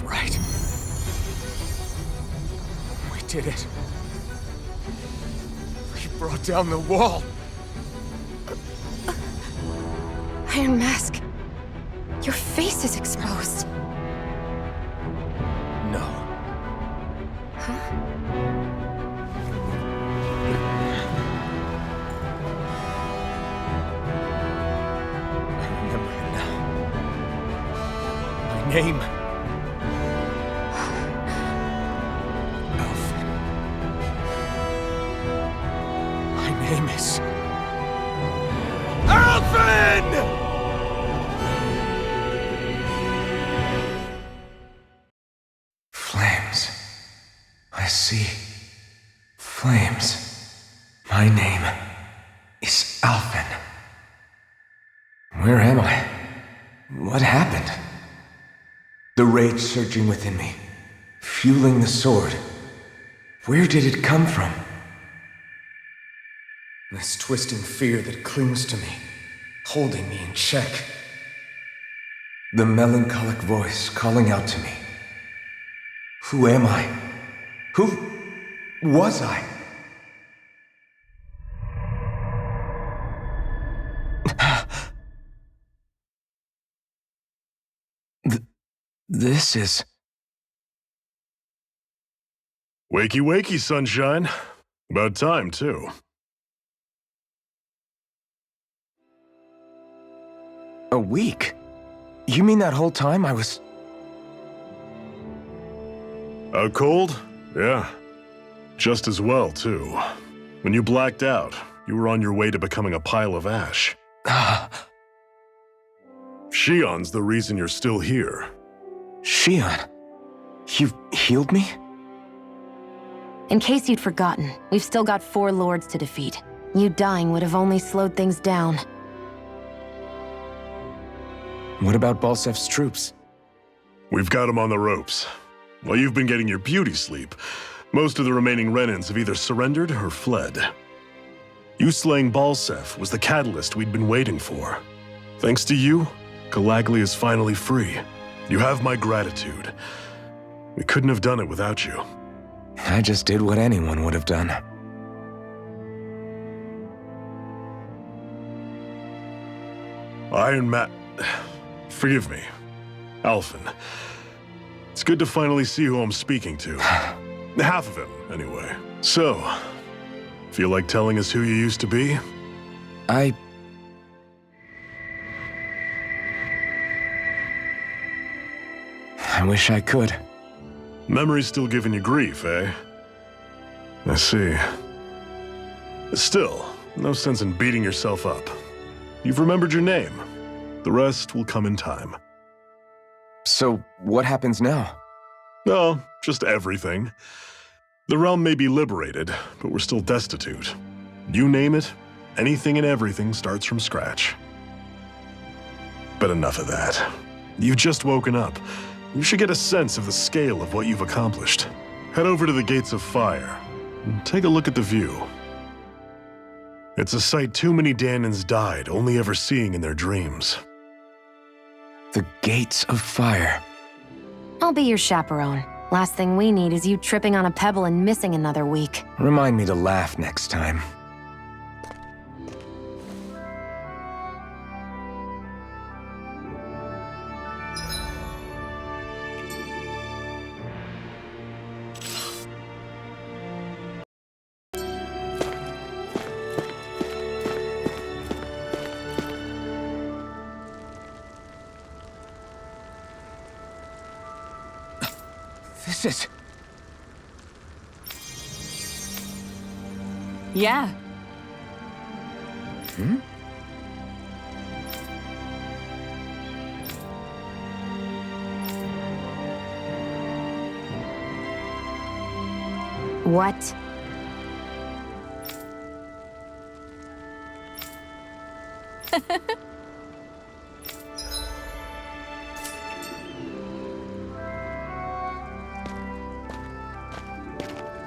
Right. We did it. We brought down the wall. Iron Mask, your face is exposed. No. Huh? I remember it now. My name. Name is... Alvin! Flames. I see. Flames. My name is Alvin. Where am I? What happened? The rage surging within me, fueling the sword. Where did it come from? This twisting fear that clings to me, holding me in check. The melancholic voice calling out to me. Who am I? Who was I? This is... Wakey wakey, sunshine. About time, too. A week? You mean that whole time I was... Out cold? Yeah. Just as well, too. When you blacked out, you were on your way to becoming a pile of ash. Shion's the reason you're still here. Shion? You've healed me? In case you'd forgotten, we've still got 4 lords to defeat. You dying would have only slowed things down. What about Balsef's troops? We've got them on the ropes. While you've been getting your beauty sleep, most of the remaining Renans have either surrendered or fled. You slaying Balsef was the catalyst we'd been waiting for. Thanks to you, Galagly is finally free. You have my gratitude. We couldn't have done it without you. I just did what anyone would have done. Iron Man... Forgive me. Alphen. It's good to finally see who I'm speaking to. Half of him, anyway. So, feel like telling us who you used to be? I wish I could. Memory's still giving you grief, eh? I see. Still, no sense in beating yourself up. You've remembered your name. The rest will come in time. So, what happens now? Oh, just everything. The realm may be liberated, but we're still destitute. You name it, anything and everything starts from scratch. But enough of that. You've just woken up. You should get a sense of the scale of what you've accomplished. Head over to the Gates of Fire and take a look at the view. It's a sight too many Dahnans died only ever seeing in their dreams. The Gates of Fire. I'll be your chaperone. Last thing we need is you tripping on a pebble and missing another week. Remind me to laugh next time. This is... Yeah. Hmm? What?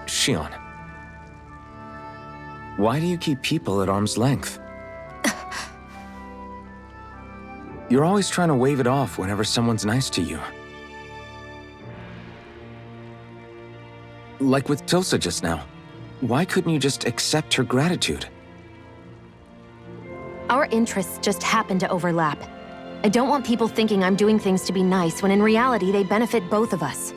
Shion. Why do you keep people at arm's length? You're always trying to wave it off whenever someone's nice to you. Like with Tilsa just now. Why couldn't you just accept her gratitude? Our interests just happen to overlap. I don't want people thinking I'm doing things to be nice when in reality they benefit both of us.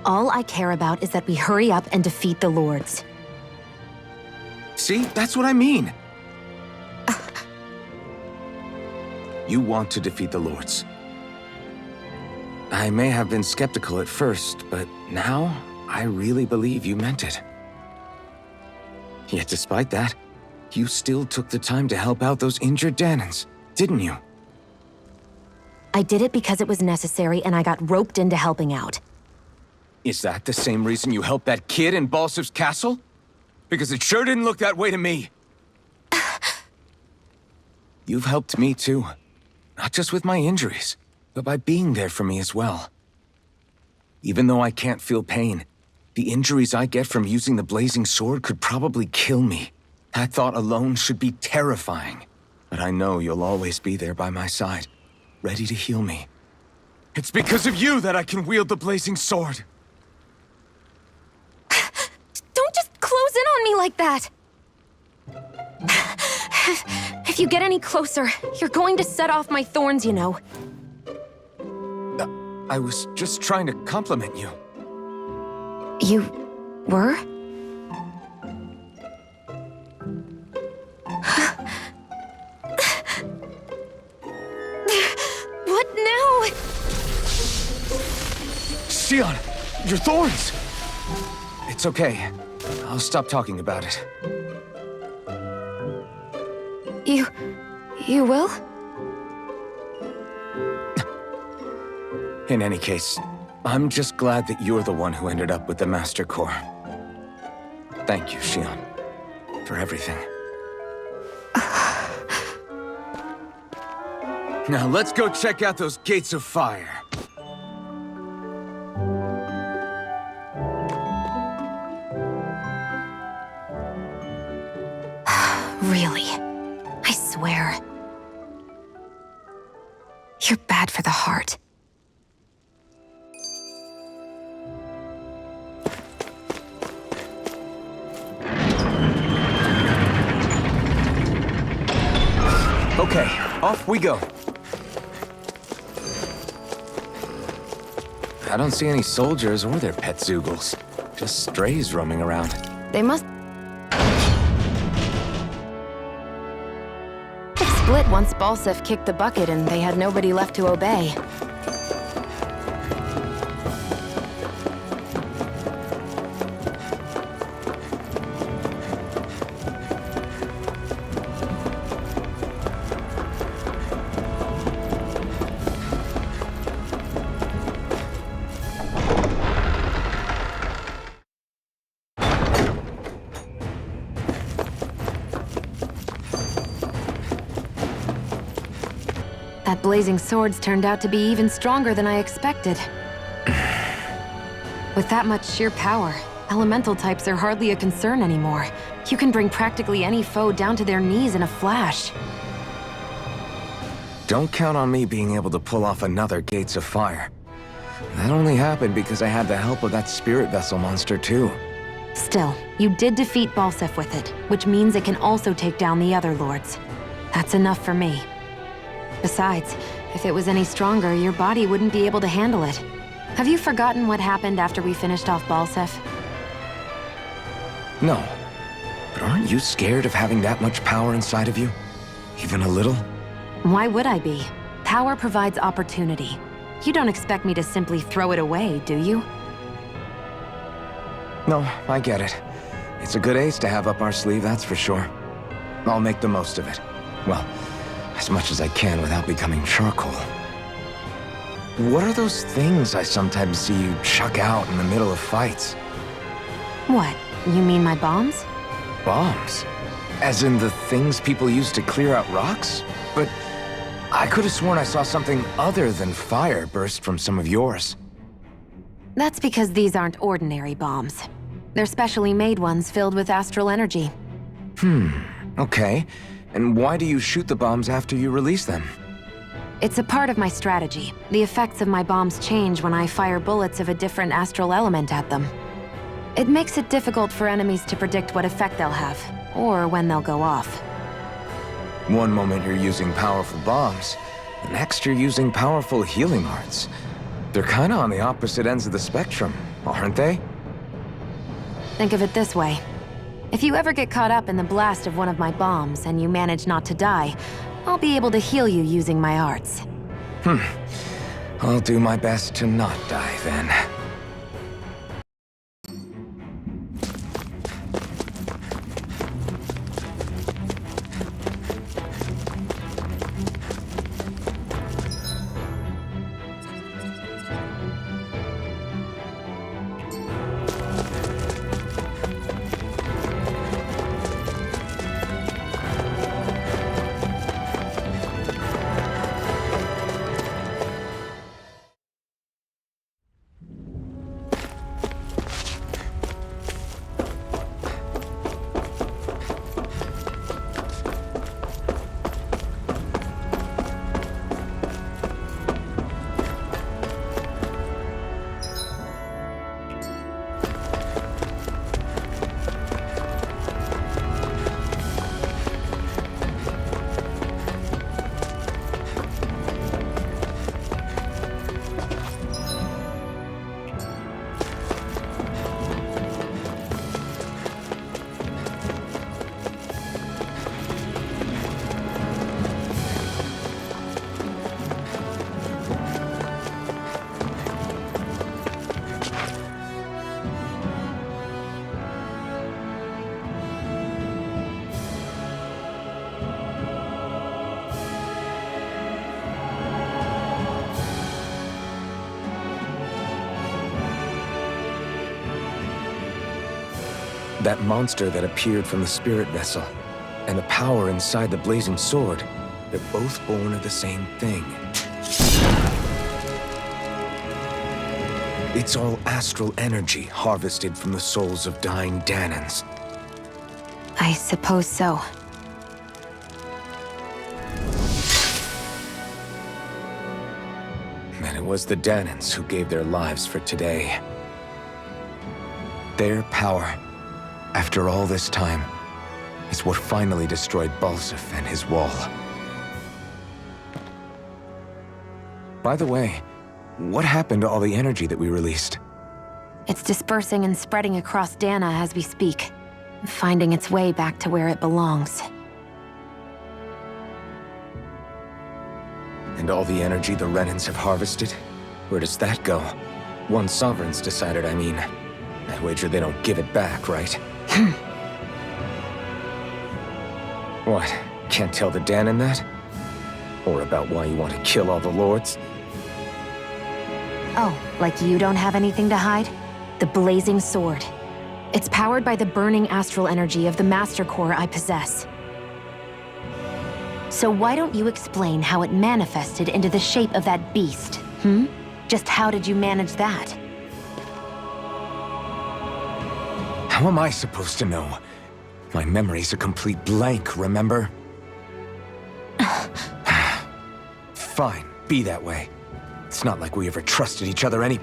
All I care about is that we hurry up and defeat the Lords. See, that's what I mean. You want to defeat the Lords. I may have been skeptical at first, but now I really believe you meant it. Yet despite that, you still took the time to help out those injured Dahnans, didn't you? I did it because it was necessary and I got roped into helping out. Is that the same reason you helped that kid in Balsef's castle? Because it sure didn't look that way to me. You've helped me too. Not just with my injuries, but by being there for me as well. Even though I can't feel pain, the injuries I get from using the blazing sword could probably kill me. That thought alone should be terrifying. But I know you'll always be there by my side, ready to heal me. It's because of you that I can wield the blazing sword. Don't just close in on me like that! If you get any closer, you're going to set off my thorns, you know. I was just trying to compliment you. You were? Xion, your thorns! It's okay. I'll stop talking about it. You will? In any case, I'm just glad that you're the one who ended up with the Master Core. Thank you, Xion, for everything. Now let's go check out those gates of fire. Really? I swear. You're bad for the heart. Okay, off we go. I don't see any soldiers or their pet Zeugles. Just strays roaming around. They must... It split once Balsef kicked the bucket and they had nobody left to obey. That blazing sword's turned out to be even stronger than I expected. With that much sheer power, elemental types are hardly a concern anymore. You can bring practically any foe down to their knees in a flash. Don't count on me being able to pull off another Gates of Fire. That only happened because I had the help of that spirit vessel monster too. Still, you did defeat Balsef with it, which means it can also take down the other lords. That's enough for me. Besides, if it was any stronger, your body wouldn't be able to handle it. Have you forgotten what happened after we finished off Balsef? No. But aren't you scared of having that much power inside of you? Even a little? Why would I be? Power provides opportunity. You don't expect me to simply throw it away, do you? No, I get it. It's a good ace to have up our sleeve, that's for sure. I'll make the most of it. Well, as much as I can without becoming charcoal. What are those things I sometimes see you chuck out in the middle of fights? What? You mean my bombs? Bombs? As in the things people use to clear out rocks? But I could have sworn I saw something other than fire burst from some of yours. That's because these aren't ordinary bombs. They're specially made ones filled with astral energy. Okay. And why do you shoot the bombs after you release them? It's a part of my strategy. The effects of my bombs change when I fire bullets of a different astral element at them. It makes it difficult for enemies to predict what effect they'll have, or when they'll go off. One moment you're using powerful bombs, the next you're using powerful healing arts. They're kinda on the opposite ends of the spectrum, aren't they? Think of it this way. If you ever get caught up in the blast of one of my bombs and you manage not to die, I'll be able to heal you using my arts. I'll do my best to not die then. That monster that appeared from the spirit vessel, and the power inside the blazing sword, they're both born of the same thing. It's all astral energy harvested from the souls of dying Dahnans. I suppose so. And it was the Dahnans who gave their lives for today. Their power, after all this time, is what finally destroyed Balsif and his wall. By the way, what happened to all the energy that we released? It's dispersing and spreading across Dahna as we speak, finding its way back to where it belongs. And all the energy the Renans have harvested? Where does that go? One sovereign's decided, I mean. I wager they don't give it back, right? What? Can't tell the Dahnan that? Or about why you want to kill all the lords? Oh, like you don't have anything to hide? The blazing sword. It's powered by the burning astral energy of the Master Core I possess. So why don't you explain how it manifested into the shape of that beast, hmm? Just how did you manage that? How am I supposed to know? My memory's a complete blank, remember? Fine, be that way. It's not like we ever trusted each other any...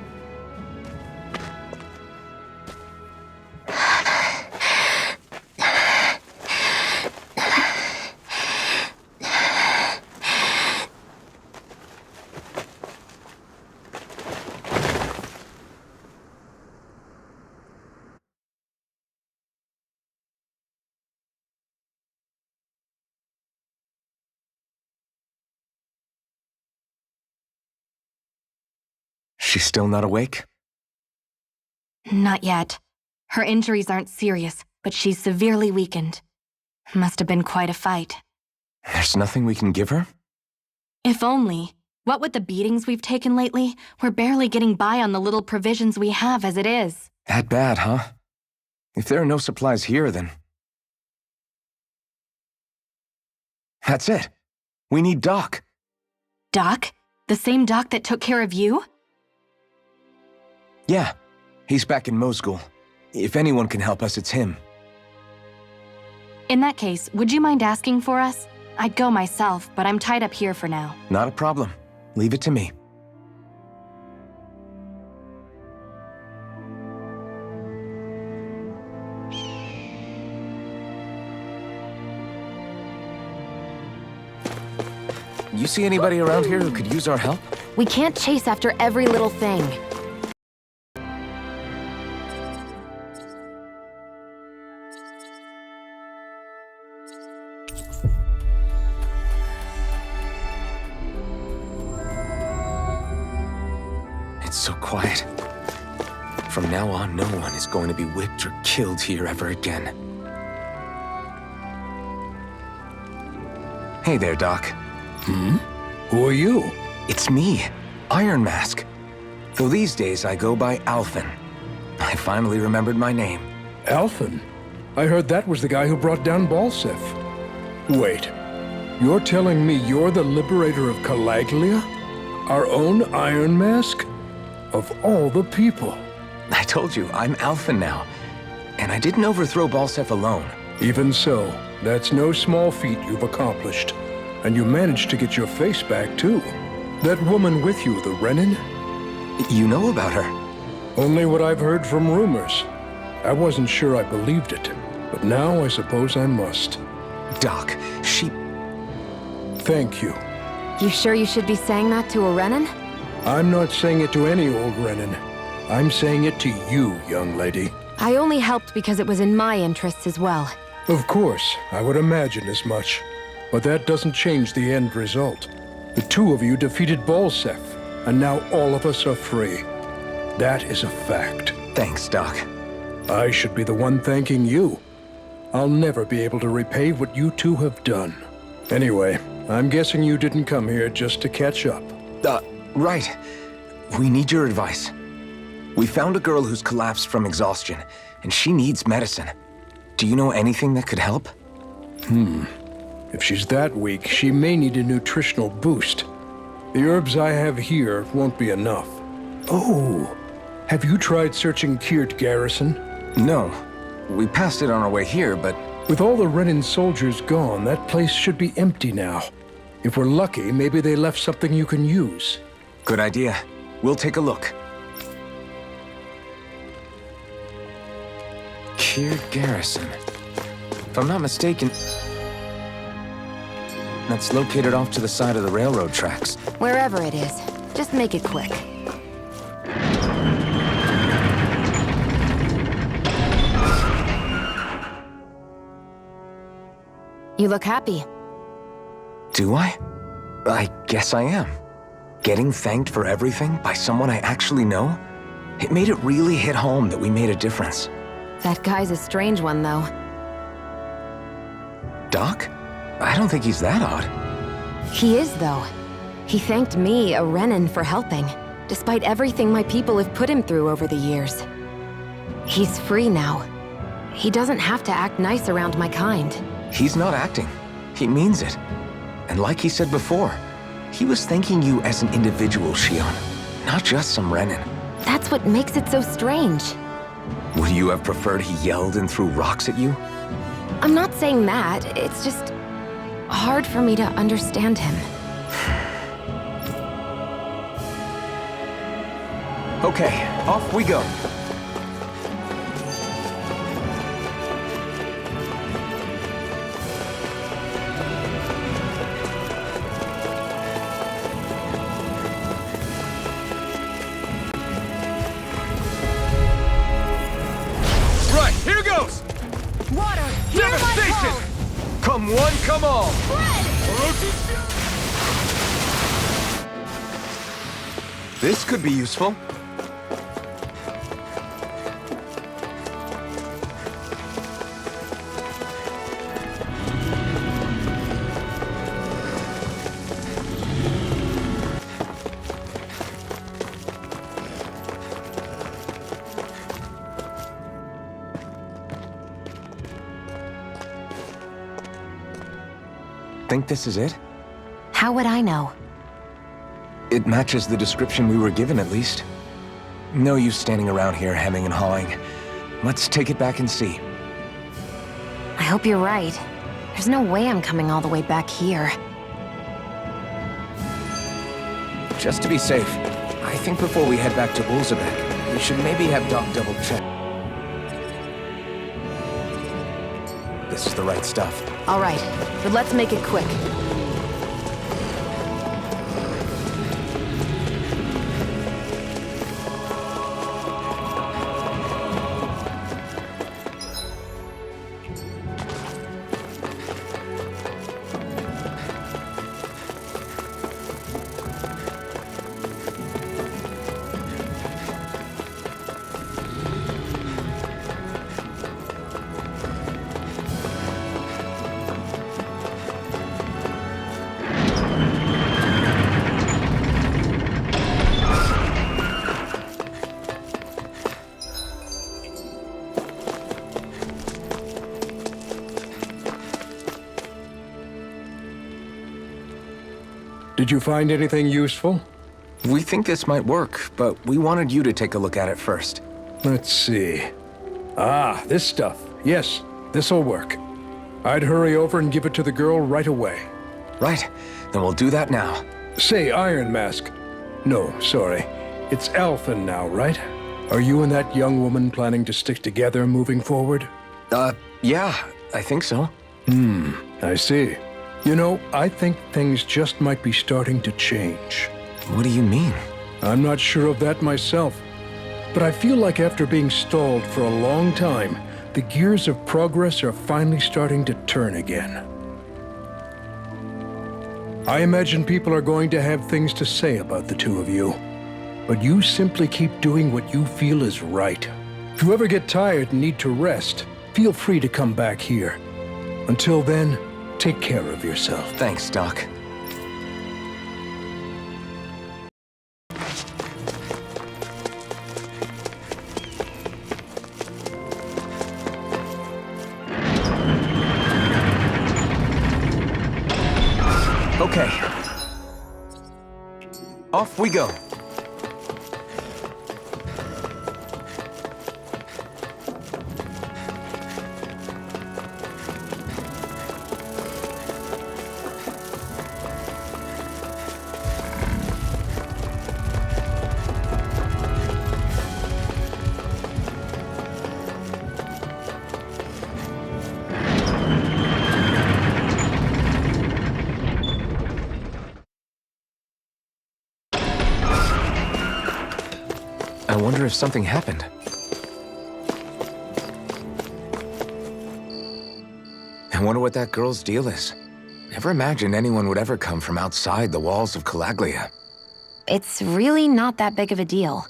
She's still not awake? Not yet. Her injuries aren't serious, but she's severely weakened. Must have been quite a fight. There's nothing we can give her? If only. What with the beatings we've taken lately, we're barely getting by on the little provisions we have as it is. That bad, huh? If there are no supplies here, then... That's it. We need Doc. Doc? The same Doc that took care of you? Yeah, he's back in Mosgul. If anyone can help us, it's him. In that case, would you mind asking for us? I'd go myself, but I'm tied up here for now. Not a problem. Leave it to me. You see anybody around here who could use our help? We can't chase after every little thing. It's so quiet. From now on, no one is going to be whipped or killed here ever again. Hey there, Doc. Hmm? Who are you? It's me, Iron Mask. Though these days I go by Alphen. I finally remembered my name. Alphen? I heard that was the guy who brought down Balsif. Wait, you're telling me you're the liberator of Calaglia? Our own Iron Mask? Of all the people. I told you, I'm Alphen now. And I didn't overthrow Balsif alone. Even so, that's no small feat you've accomplished. And you managed to get your face back, too. That woman with you, the Renan? You know about her? Only what I've heard from rumors. I wasn't sure I believed it, but now I suppose I must. Doc, she... Thank you. You sure you should be saying that to a Renan? I'm not saying it to any old Renan. I'm saying it to you, young lady. I only helped because it was in my interests as well. Of course, I would imagine as much. But that doesn't change the end result. The two of you defeated Balsif, and now all of us are free. That is a fact. Thanks, Doc. I should be the one thanking you. I'll never be able to repay what you two have done. Anyway, I'm guessing you didn't come here just to catch up. Right. We need your advice. We found a girl who's collapsed from exhaustion, and she needs medicine. Do you know anything that could help? If she's that weak, she may need a nutritional boost. The herbs I have here won't be enough. Oh, have you tried searching Kirt Garrison? No. We passed it on our way here, but... With all the Renan soldiers gone, that place should be empty now. If we're lucky, maybe they left something you can use. Good idea. We'll take a look. Kirt Garrison. If I'm not mistaken... That's located off to the side of the railroad tracks. Wherever it is, just make it quick. You look happy. Do I? I guess I am. Getting thanked for everything by someone I actually know? It made it really hit home that we made a difference. That guy's a strange one, though. Doc? I don't think he's that odd. He is, though. He thanked me, a Renan, for helping, despite everything my people have put him through over the years. He's free now. He doesn't have to act nice around my kind. He's not acting. He means it. And like he said before, he was thanking you as an individual, Shion, not just some Renan. That's what makes it so strange. Would you have preferred he yelled and threw rocks at you? I'm not saying that. It's just hard for me to understand him. Okay, off we go. Right, here goes! Water, hear my Devastation! call! Come one, come all! This could be useful. Think this is it? How would I know? It matches the description we were given, at least. No use standing around here hemming and hawing. Let's take it back and see. I hope you're right. There's no way I'm coming all the way back here. Just to be safe, I think before we head back to Ulzabek, we should maybe have Doc double-check. This is the right stuff. All right, but let's make it quick. Did you find anything useful? We think this might work, but we wanted you to take a look at it first. Let's see. Ah, this stuff. Yes, this'll work. I'd hurry over and give it to the girl right away. Right, then we'll do that now. Say, Iron Mask. No, sorry. It's Alphen now, right? Are you and that young woman planning to stick together moving forward? Yeah, I think so. I see. You know, I think things just might be starting to change. What do you mean? I'm not sure of that myself, but I feel like after being stalled for a long time, the gears of progress are finally starting to turn again. I imagine people are going to have things to say about the two of you, but you simply keep doing what you feel is right. If you ever get tired and need to rest, feel free to come back here. Until then, take care of yourself. Thanks, Doc. Off we go. I wonder if something happened. I wonder what that girl's deal is. Never imagined anyone would ever come from outside the walls of Calaglia. It's really not that big of a deal.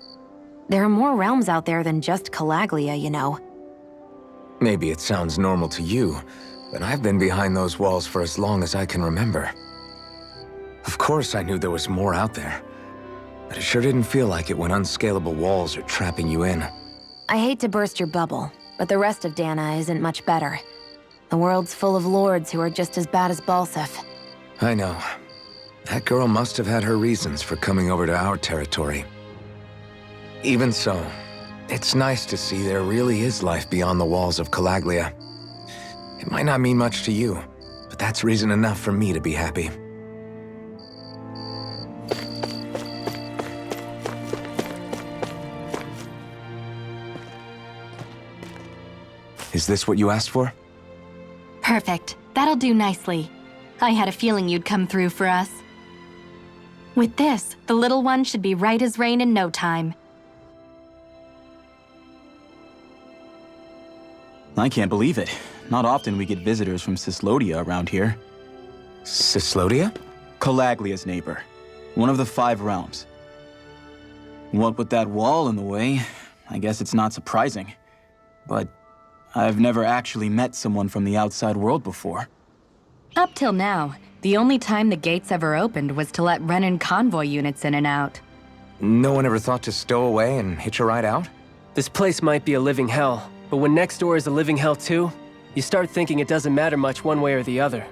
There are more realms out there than just Calaglia, you know. Maybe it sounds normal to you, but I've been behind those walls for as long as I can remember. Of course I knew there was more out there, but it sure didn't feel like it when unscalable walls are trapping you in. I hate to burst your bubble, but the rest of Dahna isn't much better. The world's full of lords who are just as bad as Balsef. I know. That girl must have had her reasons for coming over to our territory. Even so, it's nice to see there really is life beyond the walls of Calaglia. It might not mean much to you, but that's reason enough for me to be happy. Is this what you asked for? Perfect. That'll do nicely. I had a feeling you'd come through for us. With this, the little one should be right as rain in no time. I can't believe it. Not often we get visitors from Cyslodia around here. Cyslodia? Calaglia's neighbor. One of the 5 realms. What with that wall in the way, I guess it's not surprising. But I've never actually met someone from the outside world before. Up till now, the only time the gates ever opened was to let Renan convoy units in and out. No one ever thought to stow away and hitch a ride out? This place might be a living hell, but when next door is a living hell too, you start thinking it doesn't matter much one way or the other.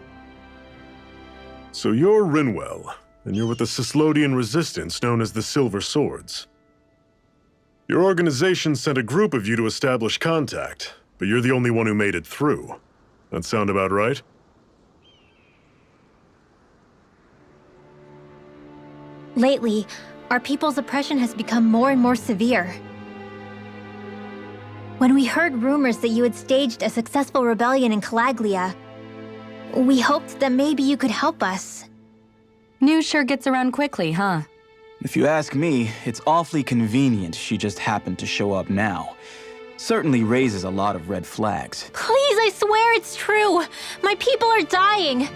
So you're Rinwell, and you're with the Cyslodian resistance known as the Silver Swords. Your organization sent a group of you to establish contact, but you're the only one who made it through. That sound about right? Lately, our people's oppression has become more and more severe. When we heard rumors that you had staged a successful rebellion in Calaglia, we hoped that maybe you could help us. News sure gets around quickly, huh? If you ask me, it's awfully convenient she just happened to show up now. Certainly raises a lot of red flags. Please, I swear it's true! My people are dying!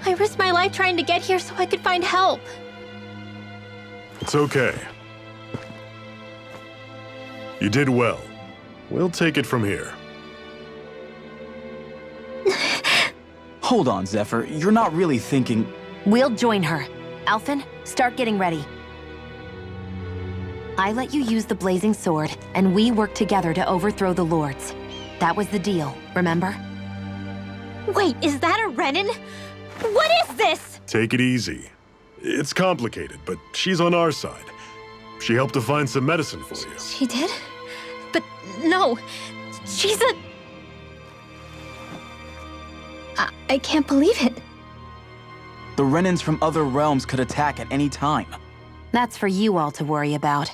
I risked my life trying to get here so I could find help. It's okay. You did well. We'll take it from here. Hold on, Zephyr. You're not really thinking... We'll join her. Alphen, start getting ready. I let you use the blazing sword, and we worked together to overthrow the lords. That was the deal, remember? Wait, is that a Renan? What is this? Take it easy. It's complicated, but she's on our side. She helped to find some medicine for you. She did? But no, she's a... I can't believe it. The Renans from other realms could attack at any time. That's for you all to worry about.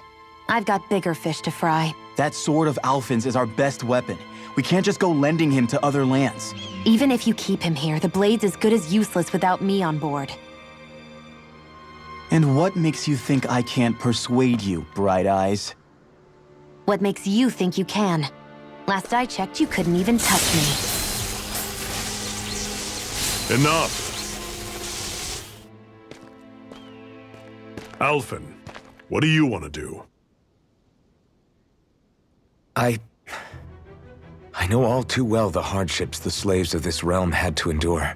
I've got bigger fish to fry. That sword of Alphen's is our best weapon. We can't just go lending him to other lands. Even if you keep him here, the blade's as good as useless without me on board. And what makes you think I can't persuade you, Bright Eyes? What makes you think you can? Last I checked, you couldn't even touch me. Enough! Alphen, what do you want to do? I know all too well the hardships the slaves of this realm had to endure.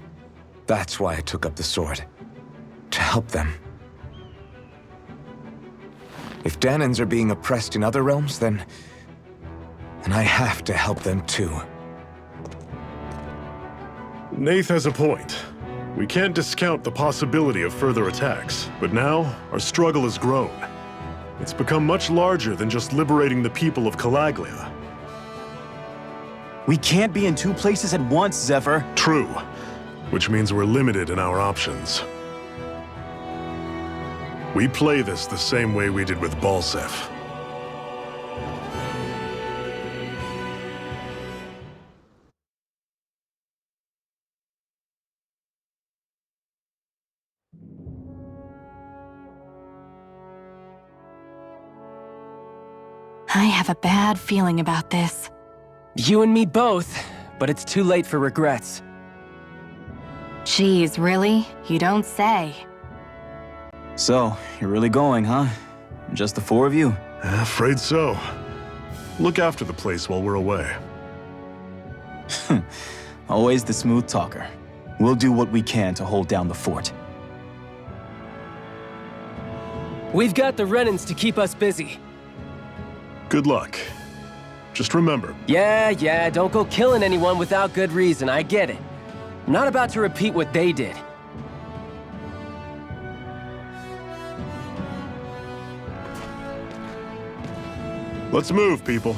That's why I took up the sword. To help them. If Dahnans are being oppressed in other realms, then I have to help them too. Nath has a point. We can't discount the possibility of further attacks, but now our struggle has grown. It's become much larger than just liberating the people of Calaglia. We can't be in two places at once, Zephyr. True, which means we're limited in our options. We play this the same way we did with Balsef. I have a bad feeling about this. You and me both, but it's too late for regrets. Geez, really? You don't say. So, you're really going, huh? Just the four of you? Afraid so. Look after the place while we're away. Always the smooth talker. We'll do what we can to hold down the fort. We've got the Renans to keep us busy. Good luck. Just remember... Yeah, don't go killing anyone without good reason, I get it. I'm not about to repeat what they did. Let's move, people.